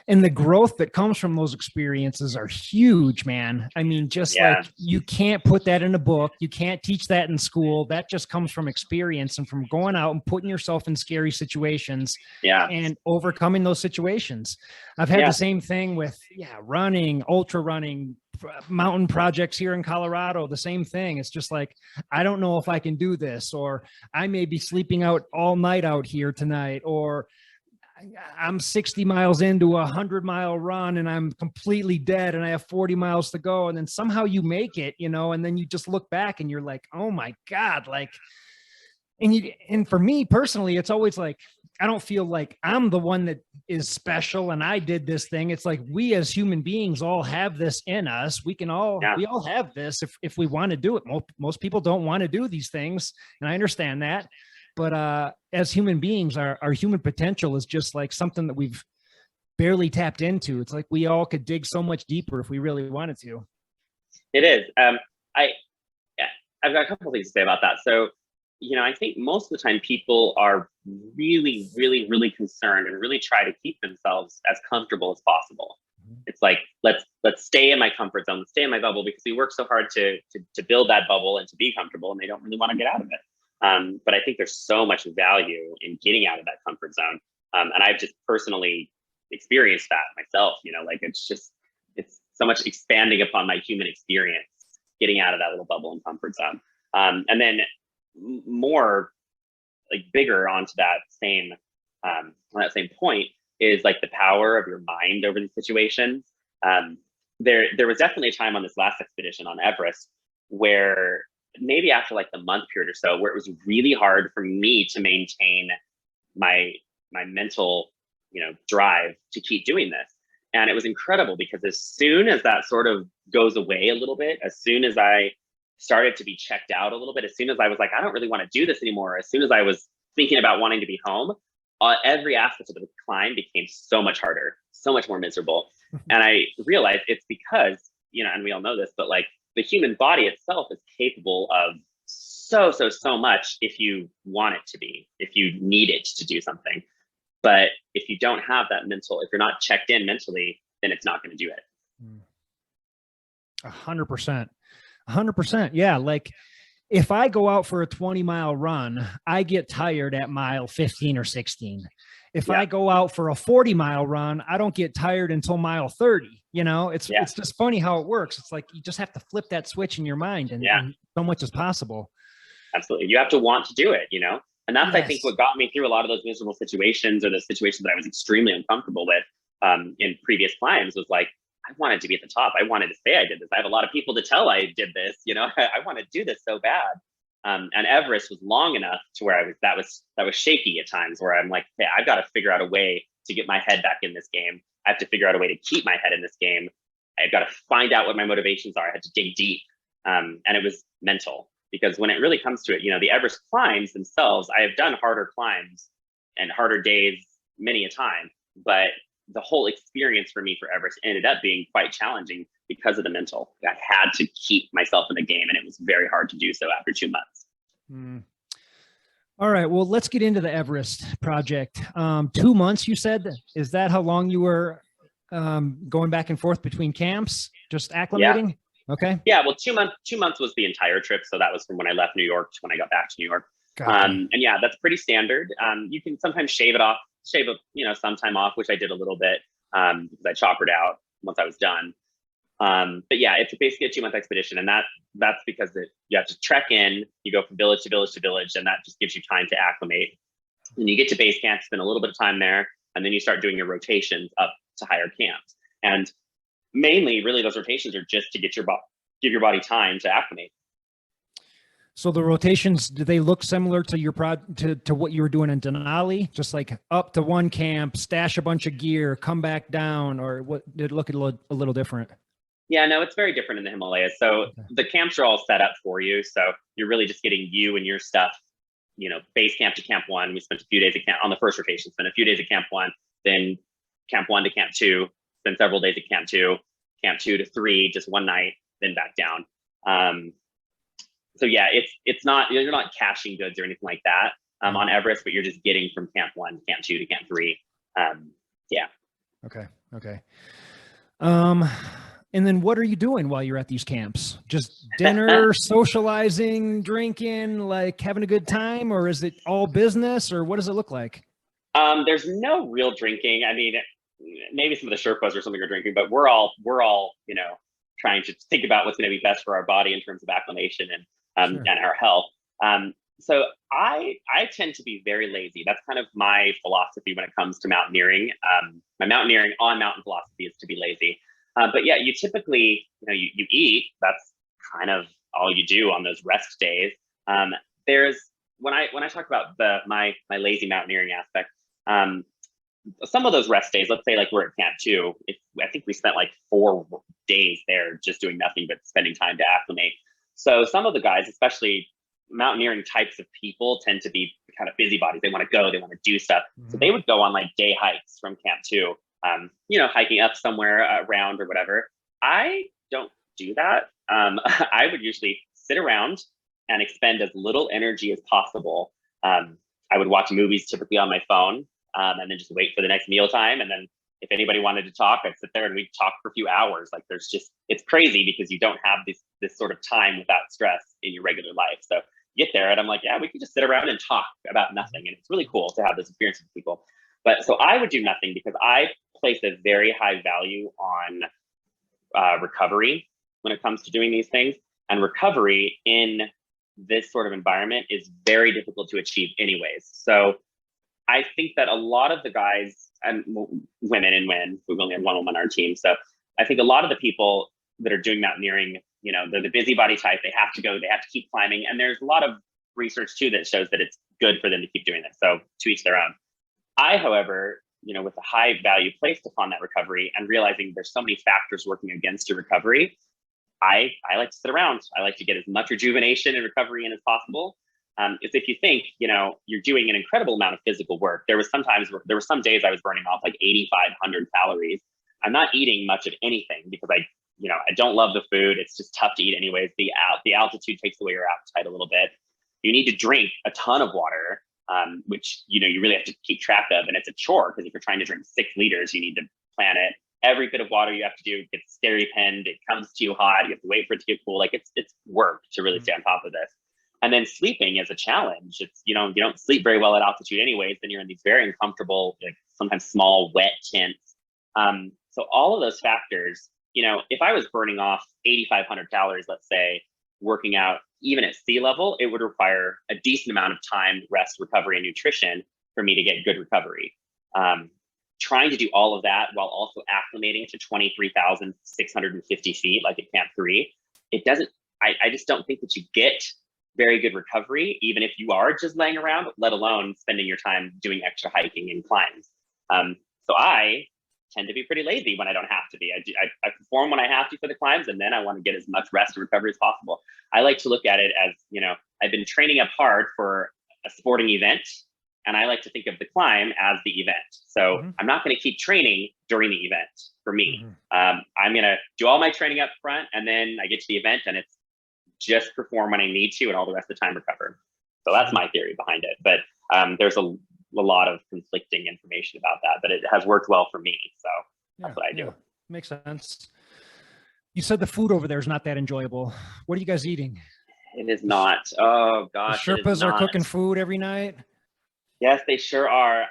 And the growth that comes from those experiences are huge, man. I mean, just like you can't put that in a book. You can't teach that in school. That just comes from experience and from going out and putting yourself in scary situations and overcoming those situations. I've had the same thing with, running, ultra running, mountain projects here in Colorado, the same thing. It's just like, I don't know if I can do this, or I may be sleeping out all night out here tonight, or I'm 60 miles into a 100-mile run and I'm completely dead and I have 40 miles to go. And then somehow you make it, and then you just look back and you're like, oh my God, like, and for me personally, it's always like, I don't feel like I'm the one that is special and I did this thing. It's like, we as human beings all have this in us. We all have this if we want to do it. Most people don't want to do these things. And I understand that. But as human beings, our human potential is just like something that we've barely tapped into. It's like we all could dig so much deeper if we really wanted to. It is. I've got a couple of things to say about that. So, I think most of the time people are really, really, really concerned and really try to keep themselves as comfortable as possible. It's like, let's stay in my comfort zone, let's stay in my bubble, because we work so hard to build that bubble and to be comfortable, and they don't really want to get out of it. But I think there's so much value in getting out of that comfort zone. And I've just personally experienced that myself, like it's so much expanding upon my human experience, getting out of that little bubble and comfort zone. And then more like bigger onto on that same point is like the power of your mind over these situations. There was definitely a time on this last expedition on Everest where maybe after like the month period or so, where it was really hard for me to maintain my mental, drive to keep doing this. And it was incredible because as soon as that sort of goes away a little bit, as soon as I started to be checked out a little bit, as soon as I was like, I don't really want to do this anymore, as soon as I was thinking about wanting to be home, every aspect of the climb became so much harder, so much more miserable. And I realized it's because, and we all know this, but like the human body itself is capable of so much if you want it to be, if you need it to do something. But if you don't have that if you're not checked in mentally, then it's not going to do it. 100%. 100%. Yeah. Like if I go out for a 20-mile run, I get tired at mile 15 or 16. If I go out for a 40-mile run, I don't get tired until mile 30. It's just funny how it works. It's like you just have to flip that switch in your mind, and so much is possible. Absolutely. You have to want to do it, And that's, I think, what got me through a lot of those miserable situations, or the situations that I was extremely uncomfortable with in previous climbs, was like, I wanted to be at the top. I wanted to say I did this. I have a lot of people to tell I did this. I want to do this so bad. And Everest was long enough to where that was shaky at times, where I'm like, hey, I've got to figure out a way to get my head back in this game. I have to figure out a way to keep my head in this game. I've got to find out what my motivations are. I had to dig deep. And it was mental, because when it really comes to it, the Everest climbs themselves, I have done harder climbs and harder days many a time, but the whole experience for me for Everest ended up being quite challenging because of the mental. I had to keep myself in the game, and it was very hard to do so after 2 months. All right. Well, let's get into the Everest project. 2 months, you said. Is that how long you were going back and forth between camps, just acclimating? Yeah. Okay. Yeah. Well, 2 months. 2 months was the entire trip, so that was from when I left New York to when I got back to New York. Gotcha. And yeah, that's pretty standard. You can sometimes shave some time off, which I did a little bit because I choppered out once I was done. But yeah, it's basically a 2-month expedition, and that's because you have to trek in. You go from village to village to village, and that just gives you time to acclimate. And you get to base camp, spend a little bit of time there, and then you start doing your rotations up to higher camps. And mainly, really, those rotations are just to give your body time to acclimate. So the rotations, do they look similar to your to what you were doing in Denali? Just like up to one camp, stash a bunch of gear, come back down, or what did it look a little different? Yeah, no, it's very different in the Himalayas. So the camps are all set up for you. So you're really just getting you and your stuff, base camp to camp 1. We spent a few days at camp on the first rotation, spent a few days at camp 1, then camp 1 to camp 2, spent several days at camp 2 to 3, just one night, then back down. So yeah, it's not, you're not caching goods or anything like that on Everest, but you're just getting from camp 1 to camp 2 to camp 3. Yeah. Okay. And then what are you doing while you're at these camps? Just dinner, socializing, drinking, like having a good time, or is it all business, or what does it look like? There's no real drinking. I mean, maybe some of the Sherpas or something are drinking, but we're all, trying to think about what's going to be best for our body in terms of acclimation and our health. So I tend to be very lazy. That's kind of my philosophy when it comes to mountaineering. My mountaineering on mountain philosophy is to be lazy. But yeah, you typically, you eat. That's kind of all you do on those rest days. There's when I talk about my lazy mountaineering aspect, some of those rest days, let's say like we're at camp 2, I think we spent like 4 days there just doing nothing but spending time to acclimate. So some of the guys, especially mountaineering types of people, tend to be kind of busybodies. They want to go, they want to do stuff. Mm-hmm. So they would go on like day hikes from camp 2, hiking up somewhere around or whatever. I don't do that. I would usually sit around and expend as little energy as possible. I would watch movies typically on my phone, and then just wait for the next meal time. And then if anybody wanted to talk, I'd sit there and we'd talk for a few hours. Like it's crazy because you don't have this sort of time without stress in your regular life. So get there and I'm like, yeah, we can just sit around and talk about nothing. And it's really cool to have this experience with people. But so I would do nothing because I place a very high value on recovery when it comes to doing these things. And recovery in this sort of environment is very difficult to achieve anyways. So I think that a lot of the guys and women, and when we've only had one woman on our team. So I think a lot of the people that are doing mountaineering, you know, they're the busybody type. They have to go, they have to keep climbing. And there's a lot of research too that shows that it's good for them to keep doing this. So to each their own. I, however, you know, with a high value placed upon that recovery and realizing there's so many factors working against your recovery, I like to sit around. I like to get as much rejuvenation and recovery in as possible. Is if you think, you know, you're doing an incredible amount of physical work. There were some days I was burning off like 8,500 calories. I'm not eating much of anything because I don't love the food. It's just tough to eat anyways. The altitude takes away your appetite a little bit. You need to drink a ton of water, which, you know, you really have to keep track of. And it's a chore because if you're trying to drink 6 liters, you need to plan it. Every bit of water you have to do gets stereo penned. It comes too hot. You have to wait for it to get cool. Like it's work to really stay on top of this. And then sleeping is a challenge. It's, you know, you don't sleep very well at altitude anyways, then you're in these very uncomfortable, like sometimes small, wet tents. So all of those factors, you know, if I was burning off 8,500 calories, let's say, working out, even at sea level, it would require a decent amount of time, rest, recovery, and nutrition for me to get good recovery. Trying to do all of that while also acclimating to 23,650 feet, like at Camp 3, it doesn't, I just don't think that you get very good recovery, even if you are just laying around, let alone spending your time doing extra hiking and climbs. So I tend to be pretty lazy when I don't have to be. I perform when I have to for the climbs, and then I want to get as much rest and recovery as possible. I like to look at it as, you know, I've been training up hard for a sporting event, and I like to think of the climb as the event. So I'm not going to keep training during the event for me. I'm going to do all my training up front, and then I get to the event, and it's just perform when I need to, and all the rest of the time recover. So that's my theory behind it. But there's a lot of conflicting information about that, but it has worked well for me. So that's what I do. Yeah. Makes sense. You said the food over there is not that enjoyable. What are you guys eating? It is not. Oh gosh. The Sherpas are cooking food every night. Yes, they sure are.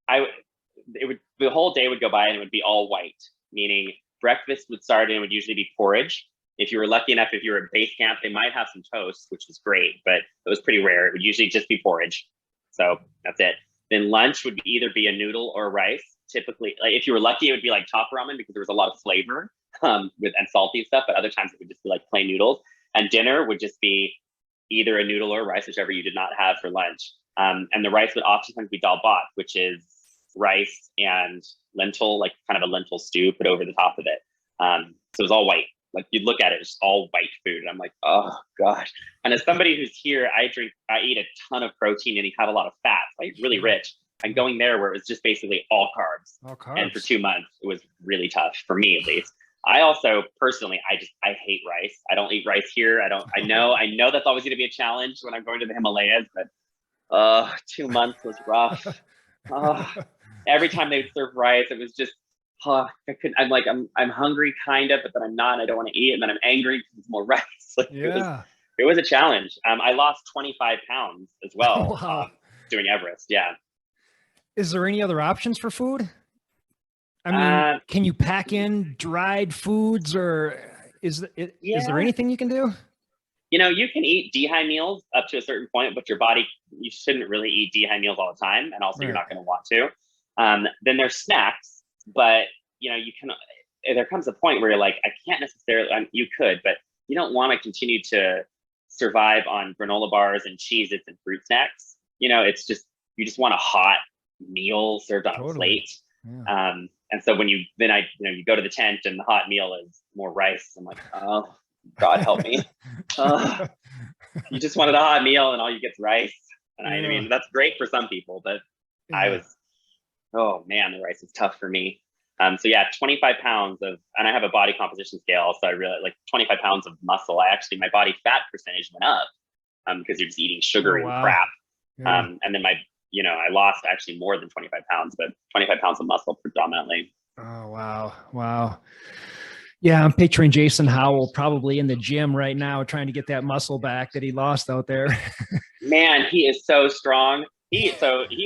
The whole day would go by and it would be all white, meaning breakfast would start and it would usually be porridge. If you were lucky enough, if you were at base camp, they might have some toast, which was great, but it was pretty rare. It would usually just be porridge. So that's it. Then lunch would either be a noodle or rice. Typically, like if you were lucky, it would be like top ramen because there was a lot of flavor and salty stuff, but other times it would just be like plain noodles. And dinner would just be either a noodle or rice, whichever you did not have for lunch. And the rice would oftentimes be dal bhat, which is rice and lentil, like kind of a lentil stew put over the top of it. So it was all white. Like you'd look at it, it's all white food. And I'm like, oh gosh. And as somebody who's here, I eat a ton of protein and you have a lot of fat. So I eat really rich. And going there where it was just basically all carbs. All carbs. And for 2 months, it was really tough for me at least. I also personally, I hate rice. I don't eat rice here. I know that's always going to be a challenge when I'm going to the Himalayas, but 2 months was rough. Every time they would serve rice, it was just, I'm hungry kind of, but then I'm not, and I don't want to eat. And then I'm angry because it's more rice. Like, it was a challenge. I lost 25 pounds as well. Wow. Doing Everest. Yeah. Is there any other options for food? I mean, can you pack in dried foods, or is there anything you can do? You know, you can eat dehy meals up to a certain point, but you shouldn't really eat dehy meals all the time. And also you're not going to want to. Then there's snacks, but you know, there comes a point where you're like, I can't necessarily, you could, but you don't want to continue to survive on granola bars and Cheez-Its and fruit snacks. You know, you just want a hot meal served on a plate. Yeah. And so when you go to the tent and the hot meal is more rice, I'm like, oh, God help me. You just wanted a hot meal and all you get is rice. And I mean, that's great for some people, but oh man, the rice is tough for me. So yeah, 25 pounds and I have a body composition scale. So I really like 25 pounds of muscle. My body fat percentage went up because you're just eating sugar and crap. Yeah. And then I lost actually more than 25 pounds, but 25 pounds of muscle predominantly. Oh, wow. Wow. Yeah, I'm picturing Jason Howell probably in the gym right now trying to get that muscle back that he lost out there. Man, he is so strong. He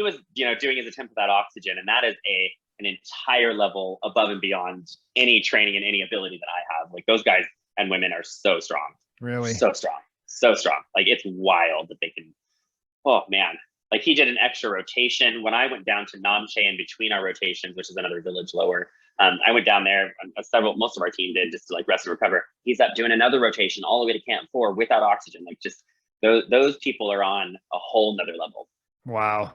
was, doing his attempt without oxygen, and that is an entire level above and beyond any training and any ability that I have. Like those guys and women are so strong. Really? So strong. So strong. Like it's wild that they can, oh man. Like he did an extra rotation. When I went down to Namche in between our rotations, which is another village lower, I went down there, most of our team did, just to like rest and recover. He's up doing another rotation all the way to Camp 4 without oxygen. Like just those people are on a whole nother level. Wow.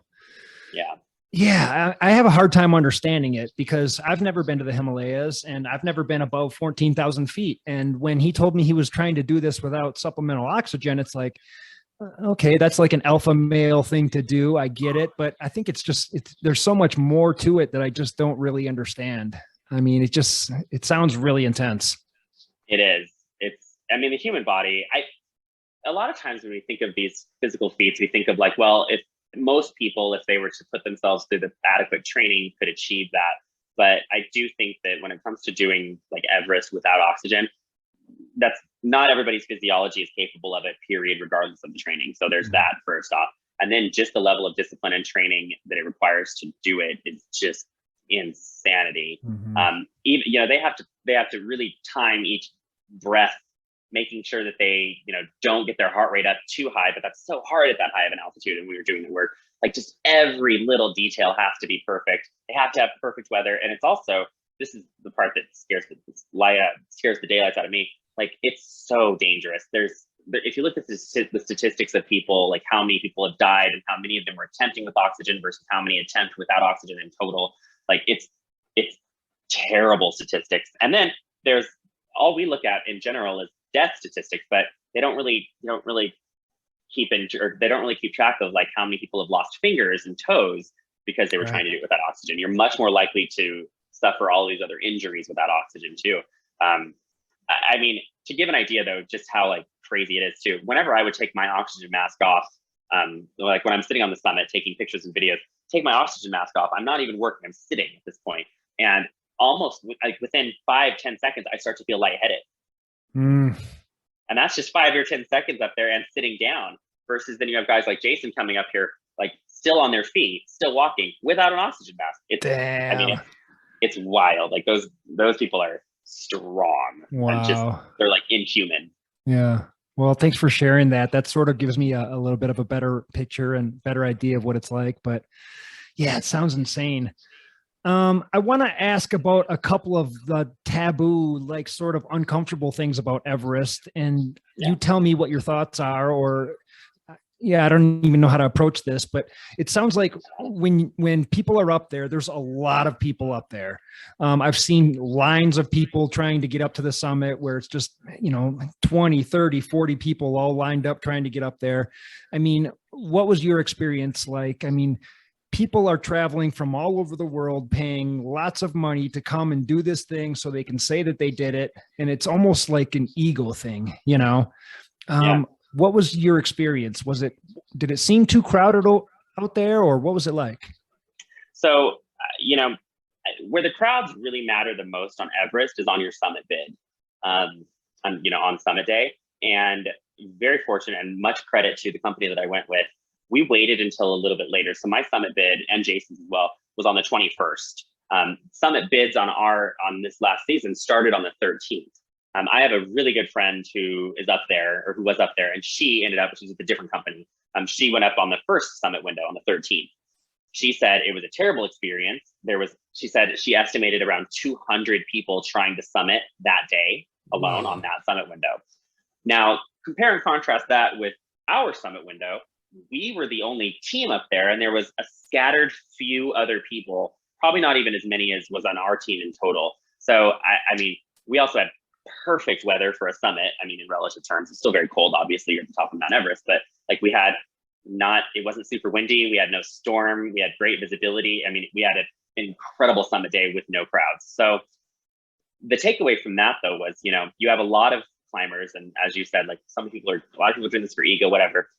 Yeah. Yeah, I have a hard time understanding it because I've never been to the Himalayas and I've never been above 14,000 feet. And when he told me he was trying to do this without supplemental oxygen, it's like, okay, that's like an alpha male thing to do. I get it. But I think there's so much more to it that I just don't really understand. I mean, it sounds really intense. It is. The human body, a lot of times when we think of these physical feats, we think of like, well, if most people, if they were to put themselves through the adequate training, could achieve that. But I do think that when it comes to doing like Everest without oxygen, that's not everybody's physiology is capable of it, period, regardless of the training. So there's that first off. And then just the level of discipline and training that it requires to do it is just insanity. Even, they have to really time each breath, making sure that they, don't get their heart rate up too high, but that's so hard at that high of an altitude. And we were doing the work, like just every little detail has to be perfect. They have to have perfect weather. And it's also, this is the part that scares the daylights out of me. Like it's so dangerous. If you look at the statistics of people, like how many people have died and how many of them were attempting with oxygen versus how many attempt without oxygen in total, like it's terrible statistics. And then there's all we look at in general is death statistics, but they don't really keep track of like how many people have lost fingers and toes because they were trying to do it without oxygen. You're much more likely to suffer all these other injuries without oxygen too. To give an idea though, just how like crazy it is too. Whenever I would take my oxygen mask off, like when I'm sitting on the summit taking pictures and videos, take my oxygen mask off. I'm not even working. I'm sitting at this point, and almost like within 5-10 seconds, I start to feel lightheaded. And that's just 5 or 10 seconds up there and sitting down. Versus then you have guys like Jason coming up here, like still on their feet, still walking without an oxygen mask. It's wild. Like those people are strong. Wow. They're like inhuman. Yeah. Well, thanks for sharing that. That sort of gives me a little bit of a better picture and better idea of what it's like. But yeah, it sounds insane. I want to ask about a couple of the taboo, like sort of uncomfortable things about Everest, and you tell me what your thoughts are, or I don't even know how to approach this, but it sounds like when people are up there, there's a lot of people up there. I've seen lines of people trying to get up to the summit where it's just, 20, 30, 40 people all lined up trying to get up there. I mean, what was your experience like? I mean, people are traveling from all over the world, paying lots of money to come and do this thing so they can say that they did it. And it's almost like an ego thing, What was your experience? Did it seem too crowded out there, or what was it like? So, where the crowds really matter the most on Everest is on your summit bid, on summit day. And very fortunate, and much credit to the company that I went with. We waited until a little bit later. So my summit bid, and Jason's as well, was on the 21st. Summit bids on this last season started on the 13th. I have a really good friend who was up there, and she was with a different company. She went up on the first summit window on the 13th. She said it was a terrible experience. She said she estimated around 200 people trying to summit that day alone on that summit window. Now, compare and contrast that with our summit window. We were the only team up there, and there was a scattered few other people, probably not even as many as was on our team in total. So, we also had perfect weather for a summit. In relative terms, it's still very cold, obviously, you're at the top of Mount Everest, but like it wasn't super windy. We had no storm. We had great visibility. We had an incredible summit day with no crowds. So the takeaway from that though was, you have a lot of climbers, and as you said, like a lot of people are doing this for ego, whatever.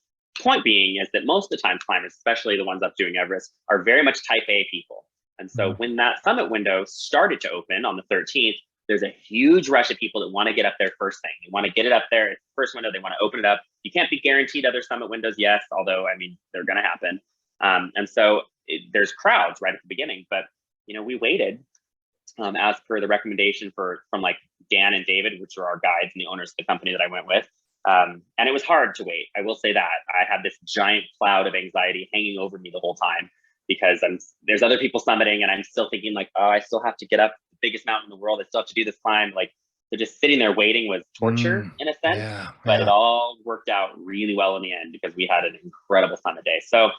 Point being is that most of the time climbers, especially the ones up doing Everest, are very much type A people. And so when that summit window started to open on the 13th, there's a huge rush of people that want to get up there first thing. They want to get it up there, first window, they want to open it up. You can't be guaranteed other summit windows, yes, although, I mean, they're going to happen. And so there's crowds right at the beginning, but, you know, we waited as per the recommendation from like Dan and David, which are our guides and the owners of the company that I went with. And it was hard to wait. I will say that. I had this giant cloud of anxiety hanging over me the whole time because there's other people summiting and I'm still thinking like, oh, I still have to get up the biggest mountain in the world. I still have to do this climb. Like, so just sitting there waiting was torture in a sense, but it all worked out really well in the end because we had an incredible summit day. So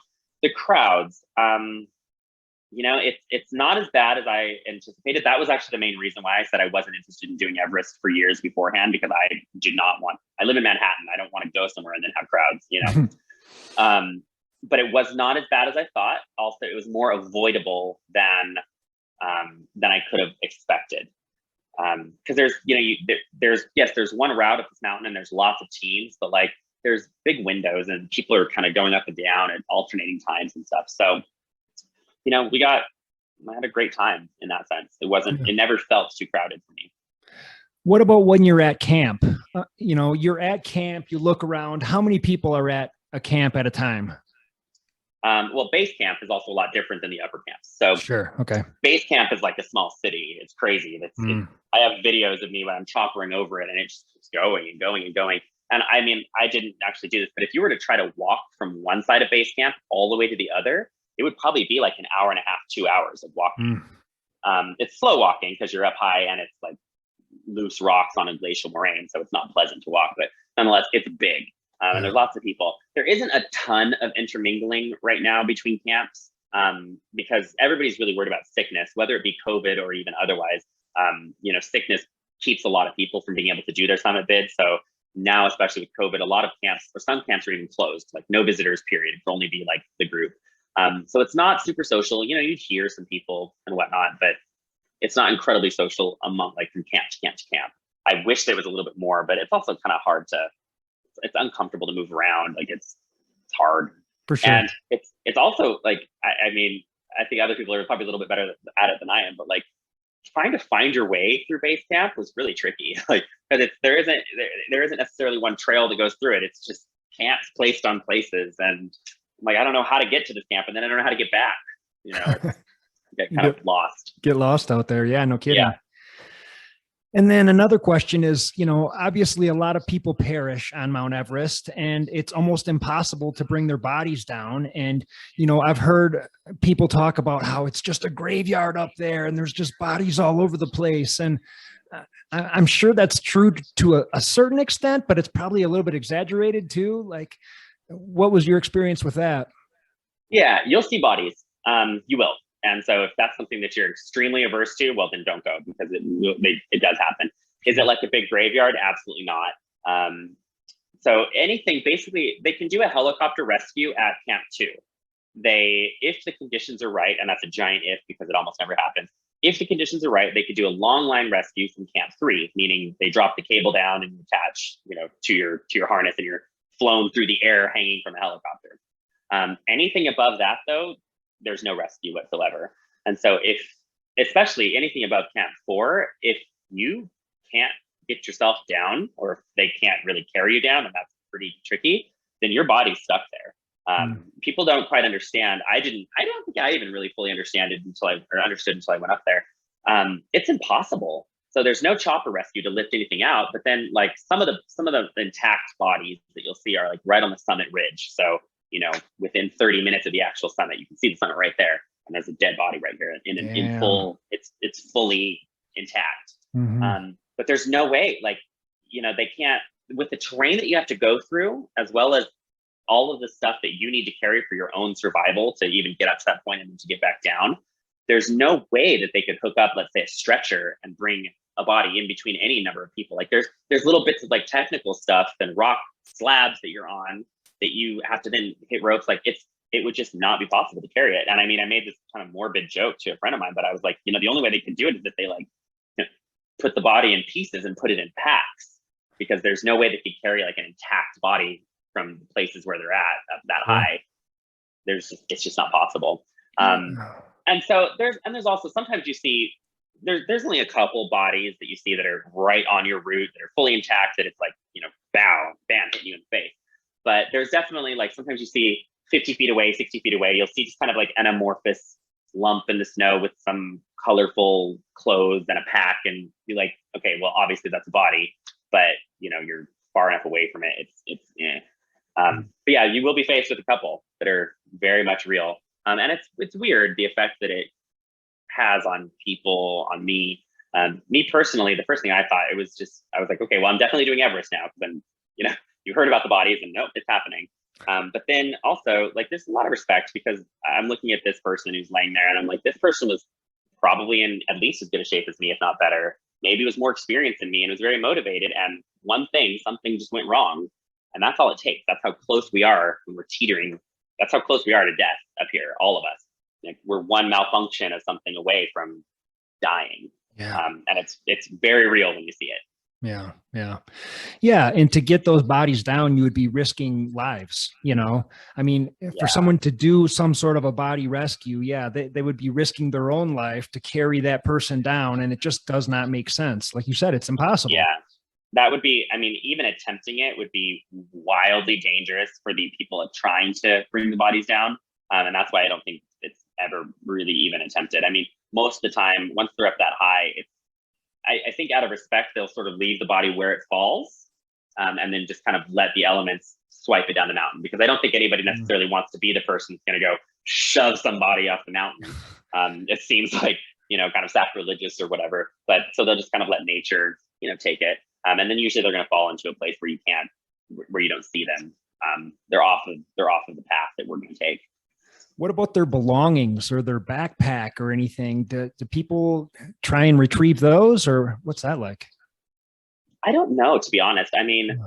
the crowds, you know, it's not as bad as I anticipated. That was actually the main reason why I said I wasn't interested in doing Everest for years beforehand, because I live in Manhattan. I don't want to go somewhere and then have crowds, you know. But it was not as bad as I thought. Also, it was more avoidable than I could have expected. Because there's, you know, there's one route up this mountain and there's lots of teams, but like there's big windows and people are kind of going up and down at alternating times and stuff. So, you know, I had a great time in that sense. It never felt too crowded for me. What about when you're at camp? You know, you're at camp, you look around, how many people are at a camp at a time? Well, base camp is also a lot different than the upper camps. So sure. Okay. Base camp is like a small city. It's crazy. I have videos of me when I'm choppering over it and it just keeps going and going and going. And I mean, I didn't actually do this, but if you were to try to walk from one side of base camp all the way to the other, it would probably be like an hour and a half, 2 hours of walking. It's slow walking because you're up high and it's like loose rocks on a glacial moraine. So it's not pleasant to walk, but nonetheless, it's big. And there's lots of people. There isn't a ton of intermingling right now between camps because everybody's really worried about sickness, whether it be COVID or even otherwise. You know, sickness keeps a lot of people from being able to do their summit bid. So now, especially with COVID, a lot of camps, or some camps are even closed, like no visitors period. It can only be like the group. So it's not super social. You know, you'd hear some people and whatnot, but it's not incredibly social among like from camp to camp to camp. I wish there was a little bit more, but it's also kind of hard it's uncomfortable to move around. Like it's hard. For sure. And it's also like, I mean, I think other people are probably a little bit better at it than I am, but like trying to find your way through base camp was really tricky. Like, because there isn't necessarily one trail that goes through it. It's just camps placed on places. And I'm like, I don't know how to get to this camp. And then I don't know how to get back, you know, get kind of lost. Get lost out there. Yeah, no kidding. Yeah. And then another question is, you know, obviously a lot of people perish on Mount Everest and it's almost impossible to bring their bodies down. And, you know, I've heard people talk about how it's just a graveyard up there and there's just bodies all over the place. And I'm sure that's true to a certain extent, but it's probably a little bit exaggerated too. Like, what was your experience with that? Yeah, you'll see bodies. You will. And so if that's something that you're extremely averse to, well, then don't go because it does happen. Is it like a big graveyard? Absolutely not. So anything, basically, they can do a helicopter rescue at Camp 2. If the conditions are right, and that's a giant if because it almost never happens. If the conditions are right, they could do a long line rescue from Camp 3, meaning they drop the cable down and you attach, you know, to your harness and you're flown through the air hanging from a helicopter. Anything above that, though, there's no rescue whatsoever. And so especially anything above Camp 4, if you can't get yourself down or if they can't really carry you down, and that's pretty tricky, then your body's stuck there. People don't quite understand. I don't think I even really fully understood until I went up there. It's impossible. So there's no chopper rescue to lift anything out, but then like some of the intact bodies that you'll see are like right on the summit ridge. So, you know, within 30 minutes of the actual summit, you can see the summit right there. And there's a dead body right here in full, it's fully intact. But there's no way, like, you know, they can't, with the terrain that you have to go through, as well as all of the stuff that you need to carry for your own survival to even get up to that point and to get back down, there's no way that they could hook up, let's say, a stretcher and bring a body in between any number of people. Like there's little bits of like technical stuff and rock slabs that you're on that you have to then hit ropes. Like it would just not be possible to carry it. And I mean, I made this kind of morbid joke to a friend of mine, but I was like, you know, the only way they could do it is if they like, you know, put the body in pieces and put it in packs, because there's no way they could carry like an intact body from the places where they're at that high. It's just not possible. And so there's also sometimes you see there's only a couple bodies that you see that are right on your route, that are fully intact, that it's like, bam, hitting you in the face. But there's definitely, like, sometimes you see 50 feet away, 60 feet away, you'll see just kind of like an amorphous lump in the snow with some colorful clothes and a pack, and you're like, okay, well, obviously that's a body, but you're far enough away from it. But yeah, you will be faced with a couple that are very much real. And it's weird, the effect that it has on people, on me. Me personally, the first thing I thought, I was like, okay, well, I'm definitely doing Everest now, because then, you heard about the bodies, and nope, it's happening. But then also, like, there's a lot of respect, because I'm looking at this person who's laying there, and I'm like, this person was probably in at least as good a shape as me, if not better. Maybe was more experienced than me, and was very motivated. And something just went wrong. And that's all it takes. That's how close we are when we're teetering. That's how close we are to death up here, all of us. Like, we're one malfunction of something away from dying. Yeah. And it's very real when you see it. Yeah. Yeah. Yeah. And to get those bodies down, you would be risking lives, I mean, for someone to do some sort of a body rescue, they would be risking their own life to carry that person down. And it just does not make sense. Like you said, it's impossible. Yeah. That would be, I mean, even attempting it would be wildly dangerous for the people trying to bring the bodies down. And that's why I don't think it's ever really even attempted. I mean, most of the time, once they're up that high, I think out of respect, they'll sort of leave the body where it falls, and then just kind of let the elements swipe it down the mountain, because I don't think anybody necessarily wants to be the person who's going to go shove somebody off the mountain. It seems like, kind of sacrilegious or whatever, but so they'll just kind of let nature, take it. And then usually they're going to fall into a place where you don't see them. They're off of the path that we're going to take. What about their belongings or their backpack or anything? Do people try and retrieve those, or what's that like? I don't know, to be honest. I mean,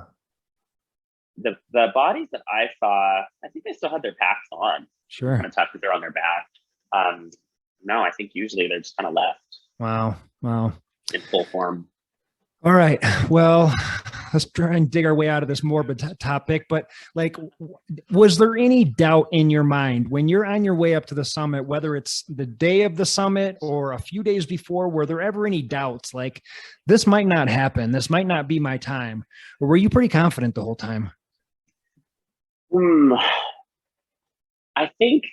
the bodies that I saw, I think they still had their packs on. Sure. Kind of tough because they're on their back. No, I think usually they're just kind of left. Wow. In full form. All right. Well, let's try and dig our way out of this morbid topic. But like, was there any doubt in your mind when you're on your way up to the summit, whether it's the day of the summit or a few days before, were there ever any doubts like this might not happen? This might not be my time? Or were you pretty confident the whole time? I think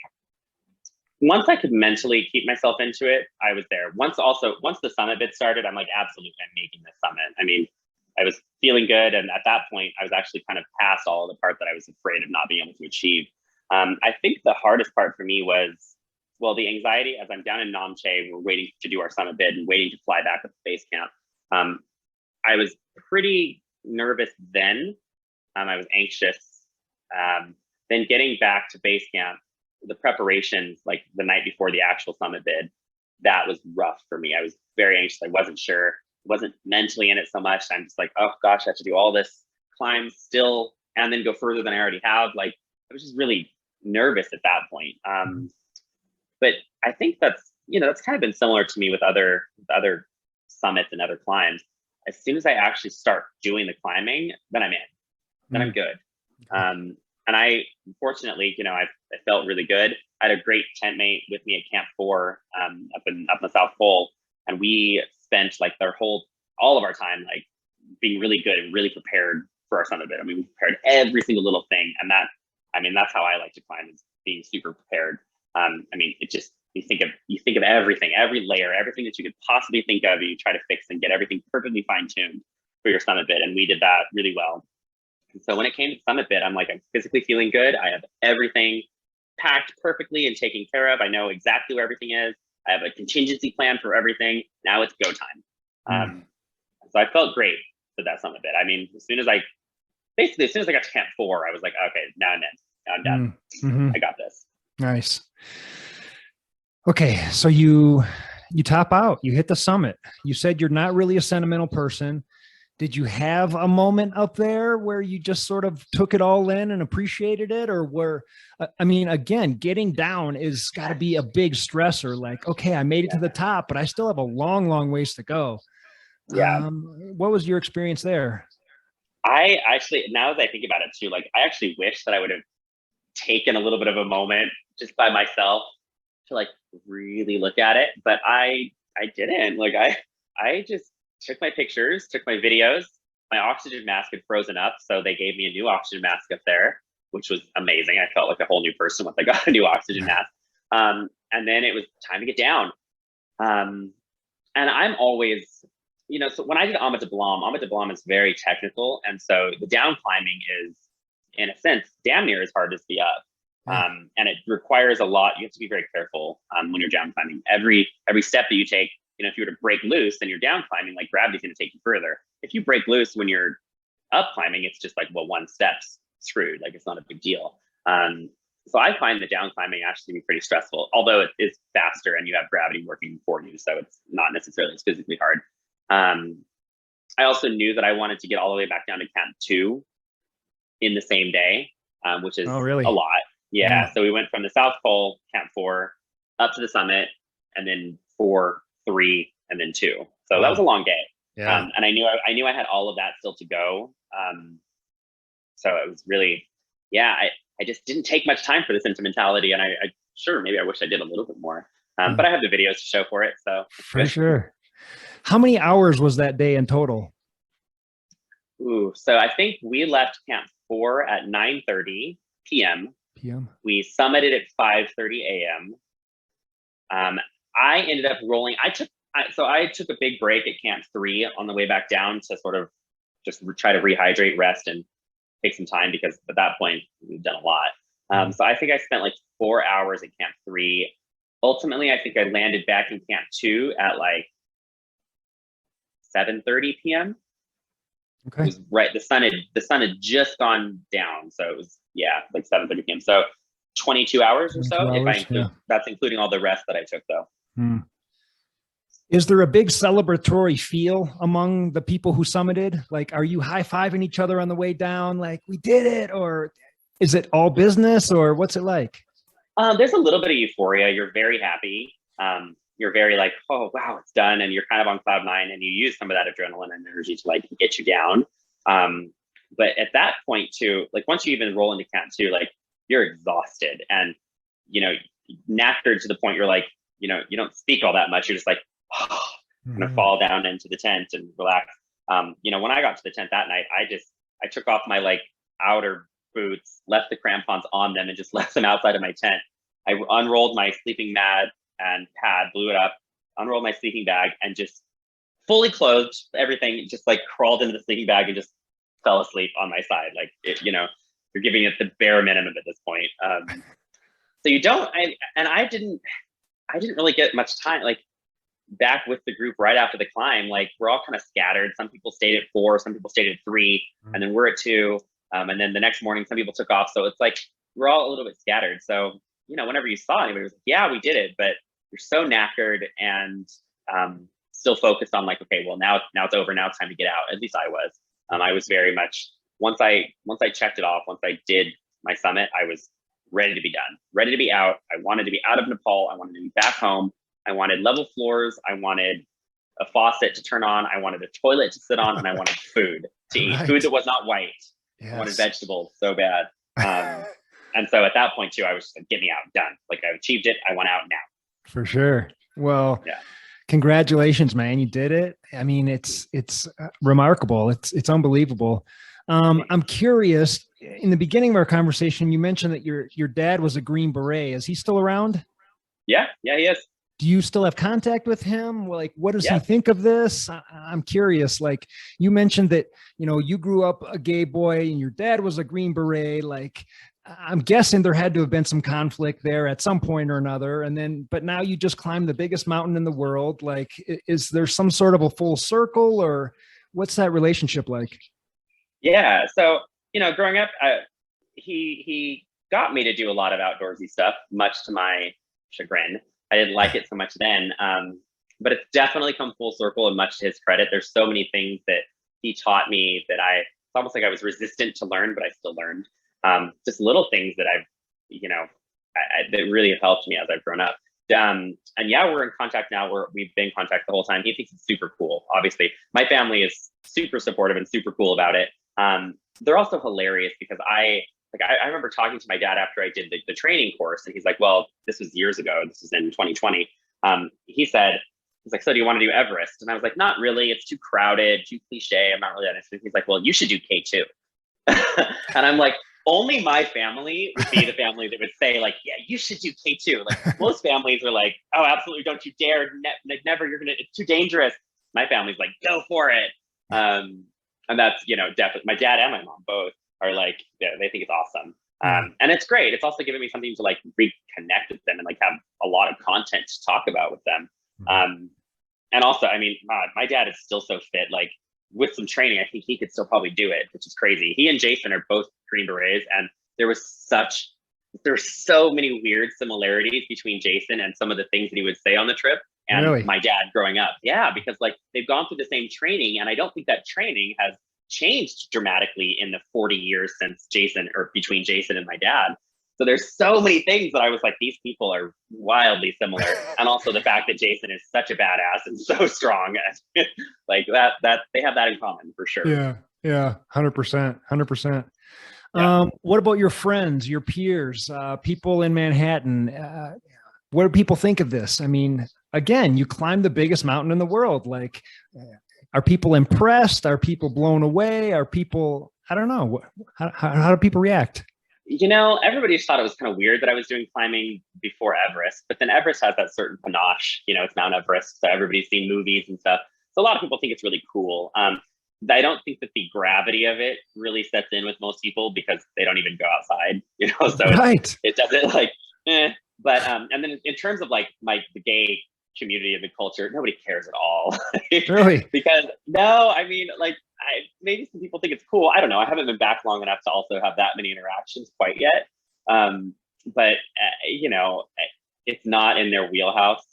once I could mentally keep myself into it, I was there. Once the summit bit started, I'm like, absolutely, I'm making this summit. I mean, I was feeling good. And at that point, I was actually kind of past all the part that I was afraid of not being able to achieve. I think the hardest part for me was, well, the anxiety as I'm down in Namche, we're waiting to do our summit bid and waiting to fly back at the base camp. I was pretty nervous then. I was anxious. Then getting back to base camp, the preparations, like the night before the actual summit bid, that was rough for me. I was very anxious. I wasn't sure. I wasn't mentally in it so much. I'm just like, oh gosh, I have to do all this climb still and then go further than I already have. Like, I was just really nervous at that point. But I think that's kind of been similar to me with other summits and other climbs. As soon as I actually start doing the climbing, then I'm in. Then I'm good. And I, fortunately, I felt really good. I had a great tent mate with me at Camp 4 up in the South Pole. And we spent like all of our time, like being really good and really prepared for our summit bid. I mean, we prepared every single little thing. And that's how I like to climb, is being super prepared. I mean, it just, you think of everything, every layer, everything that you could possibly think of, you try to fix and get everything perfectly fine-tuned for your summit bid. And we did that really well. And so when it came to summit bid, I'm like, I'm physically feeling good. I have everything packed perfectly and taken care of. I know exactly where everything is. I have a contingency plan for everything. Now it's go time. So I felt great for that summit bid. I mean, as soon as I got to Camp 4, I was like, okay, now I'm in. Now I'm done. I got this. Nice. Okay, so you top out. You hit the summit. You said you're not really a sentimental person. Did you have a moment up there where you just sort of took it all in and appreciated it? Or I mean, again, getting down is got to be a big stressor. Like, okay, I made it to the top, but I still have a long, long ways to go. Yeah. What was your experience there? I actually, now as I think about it too, like, I actually wish that I would have taken a little bit of a moment just by myself to like really look at it. But I I didn't. Like I just took my pictures, took my videos. My oxygen mask had frozen up, so they gave me a new oxygen mask up there, which was amazing. I felt like a whole new person once I got a new oxygen mask. And then it was time to get down. And I'm always, so when I did Amit Blam is very technical. And so the down climbing is, in a sense, damn near as hard as the up. And it requires a lot. You have to be very careful when you're down climbing. Every step that you take, if you were to break loose and you're down climbing, like gravity's going to take you further. If you break loose when you're up climbing, it's just like, well, one step's screwed. Like it's not a big deal. So I find the down climbing actually to be pretty stressful, although it is faster and you have gravity working for you. So it's not necessarily as physically hard. I also knew that I wanted to get all the way back down to Camp 2 in the same day, which is really? a lot. Yeah. So we went from the South Pole, Camp 4, up to the summit, and then 4, 3, and then 2. So that was a long day. Yeah. And I knew I had all of that still to go. So it was really, I just didn't take much time for the sentimentality. And I maybe I wish I did a little bit more. But I have the videos to show for it. So for sure. How many hours was that day in total? So I think we left Camp 4 at 9:30 p.m. We summited at 5:30 a.m. I ended up rolling. I took a big break at Camp 3 on the way back down to sort of just try to rehydrate, rest, and take some time, because at that point we've done a lot. So I think I spent like 4 hours at Camp 3. Ultimately, I think I landed back in Camp 2 at like 7:30 p.m. Okay. It was right. The sun had just gone down, so it was like 7:30 p.m. So 22 hours or so. If I include, that's including all the rest that I took though. Is there a big celebratory feel among the people who summited? Like, are you high-fiving each other on the way down? Like, we did it? Or is it all business, or what's it like? There's a little bit of euphoria. You're very happy. You're very like, oh, wow, it's done. And you're kind of on cloud 9, and you use some of that adrenaline and energy to like get you down. But at that point too, like once you even roll into Camp 2, like you're exhausted and, knackered to the point you're like, you don't speak all that much. You're just like, oh, I'm gonna fall down into the tent and relax. When I got to the tent that night, I took off my like outer boots, left the crampons on them, and just left them outside of my tent. I unrolled my sleeping mat and pad, blew it up, unrolled my sleeping bag, and just fully clothed, everything, just like crawled into the sleeping bag and just fell asleep on my side. Like, you're giving it the bare minimum at this point. So I didn't really get much time, like back with the group right after the climb. Like we're all kind of scattered. Some people stayed at 4, some people stayed at 3, and then we're at 2. And then the next morning, some people took off. So it's like, we're all a little bit scattered. So, whenever you saw anybody, it was like, yeah, we did it, but you're so knackered and still focused on like, okay, well now it's over. Now it's time to get out. At least I was. I was very much, once I checked it off, once I did my summit, I was ready to be done, ready to be out. I wanted to be out of Nepal. I wanted to be back home. I wanted level floors. I wanted a faucet to turn on. I wanted a toilet to sit on, and I wanted food to eat, food that was not white. Yes. I wanted vegetables so bad. And so at that point too, I was just like, get me out, done. Like I achieved it. I want out now. For sure. Well, congratulations, man. You did it. I mean, it's remarkable. It's unbelievable. I'm curious, in the beginning of our conversation, you mentioned that your dad was a Green Beret. Is he still around? Yeah, he is. Do you still have contact with him? Like, what does he think of this? I'm curious. Like you mentioned that, you grew up a gay boy and your dad was a Green Beret. Like, I'm guessing there had to have been some conflict there at some point or another. But now you just climbed the biggest mountain in the world. Like, is there some sort of a full circle, or what's that relationship like? Yeah. So, growing up, he got me to do a lot of outdoorsy stuff, much to my chagrin. I didn't like it so much then, but it's definitely come full circle, and much to his credit. There's so many things that he taught me that it's almost like I was resistant to learn, but I still learned. Just little things that I've, that really have helped me as I've grown up. And we're in contact now. We've been in contact the whole time. He thinks it's super cool. Obviously, my family is super supportive and super cool about it. They're also hilarious because I remember talking to my dad after I did the training course, and he's like, well, this was years ago. This was in 2020. He said, He's like, so do you want to do Everest? And I was like, not really. It's too crowded, too cliche. I'm not really that interested. He's like, well, you should do K2. And I'm like, only my family would be the family that would say like, yeah, you should do K2. Like most families are like, oh, absolutely. Don't you dare. Never. It's too dangerous. My family's like, go for it. And that's, definitely my dad and my mom both are like, yeah, they think it's awesome. And it's great. It's also given me something to like reconnect with them and like have a lot of content to talk about with them. And also, I mean, my dad is still so fit. Like with some training, I think he could still probably do it, which is crazy. He and Jason are both Green Berets, and there's so many weird similarities between Jason and some of the things that he would say on the trip and Really? my dad growing up. Yeah, because like they've gone through the same training, and I don't think that training has changed dramatically in the 40 years since between Jason and my dad. So there's so many things that I was like, these people are wildly similar. And also the fact that Jason is such a badass and so strong. Like that they have that in common for sure. Yeah. Yeah. 100%. 100%. Yeah. What about your friends, your peers, people in Manhattan? What do people think of this? I mean, again, you climbed the biggest mountain in the world. Like, are people impressed? Are people blown away? Are people, I don't know. How do people react? Everybody just thought it was kind of weird that I was doing climbing before Everest, but then Everest has that certain panache, it's Mount Everest. So everybody's seen movies and stuff. So a lot of people think it's really cool. I don't think that the gravity of it really sets in with most people because they don't even go outside, so Right. it doesn't like, but, and then in terms of like the gay community and the culture, nobody cares at all. Really? Because no, I mean, like, maybe some people think it's cool. I don't know. I haven't been back long enough to also have that many interactions quite yet. But it's not in their wheelhouse.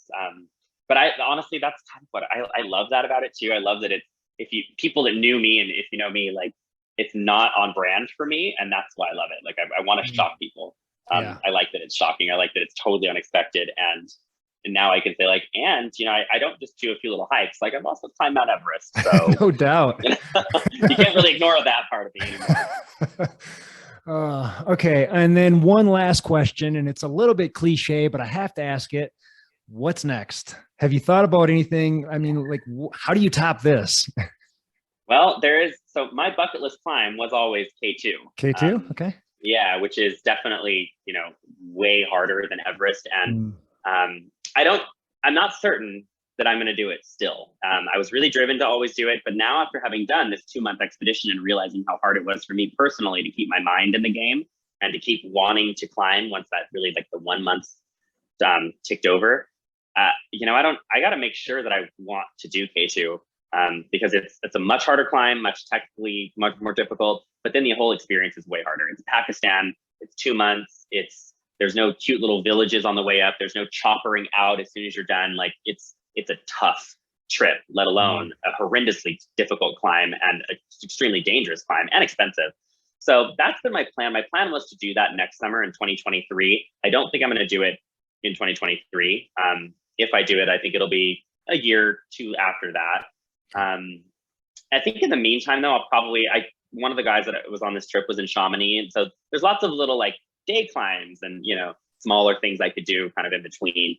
But honestly, that's kind of what I love that about it too. I love that people that knew me, and if you know me, like it's not on brand for me. And that's why I love it. Like I want to shock people. I like that it's shocking. I like that it's totally unexpected. And now I can say like, and I don't just do a few little hikes. Like I've also climbed Mount Everest. So no doubt. You can't really ignore that part of me anymore. Okay. And then one last question, and it's a little bit cliche, but I have to ask it. What's next? Have you thought about anything? I mean, like, how do you top this? Well, so my bucket list climb was always K2. K2? Okay. Yeah, which is definitely, way harder than Everest. And I'm not certain that I'm going to do it still. I was really driven to always do it. But now after having done this 2-month expedition and realizing how hard it was for me personally to keep my mind in the game and to keep wanting to climb once that really like the 1 month ticked over, I got to make sure that I want to do K2 because it's a much harder climb, much technically, much more difficult. But then the whole experience is way harder. It's Pakistan. It's 2 months. There's no cute little villages on the way up. There's no choppering out as soon as you're done. Like it's a tough trip, let alone a horrendously difficult climb and an extremely dangerous climb and expensive. So that's been my plan. My plan was to do that next summer in 2023. I don't think I'm going to do it in 2023. If I do it, I think it'll be a year or two after that. I think in the meantime, though, one of the guys that was on this trip was in Chamonix. And so there's lots of little like day climbs and, smaller things I could do kind of in between.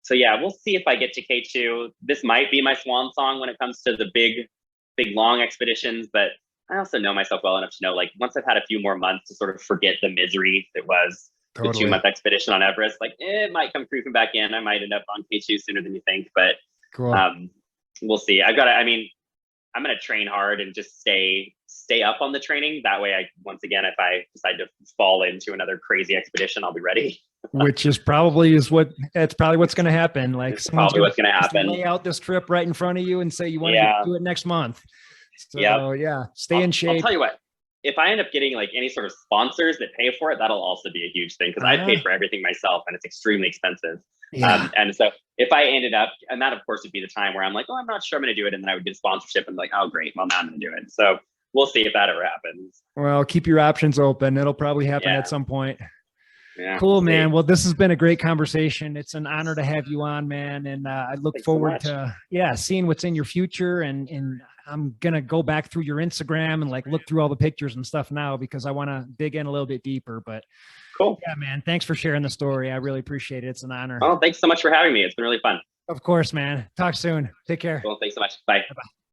So yeah, we'll see if I get to K2. This might be my swan song when it comes to the big, long expeditions, but I also know myself well enough to know, like, once I've had a few more months to sort of forget the misery that was the 2-month expedition on Everest, like it might come creeping back in. I might end up on K2 sooner than you think, but cool. We'll see. I'm going to train hard and just stay up on the training. That way, once again, if I decide to fall into another crazy expedition, I'll be ready. Which is probably what's going to happen. Like it's probably what's going to happen. Lay out this trip right in front of you and say you want to do it next month. So stay in shape. I'll tell you what. If I end up getting like any sort of sponsors that pay for it, that'll also be a huge thing because I paid for everything myself and it's extremely expensive. Yeah. And so if I ended up, and that of course would be the time where I'm like, oh, I'm not sure I'm going to do it. And then I would get a sponsorship and be like, oh, great. Well, now I'm going to do it. So we'll see if that ever happens. Well, keep your options open. It'll probably happen at some point. Yeah, cool, man. Well, this has been a great conversation. It's an honor to have you on, man. And I look forward to seeing what's in your future. And I'm going to go back through your Instagram and like look through all the pictures and stuff now because I want to dig in a little bit deeper. But cool. Yeah, man. Thanks for sharing the story. I really appreciate it. It's an honor. Oh, thanks so much for having me. It's been really fun. Of course, man. Talk soon. Take care. Well, thanks so much. Bye. Bye-bye.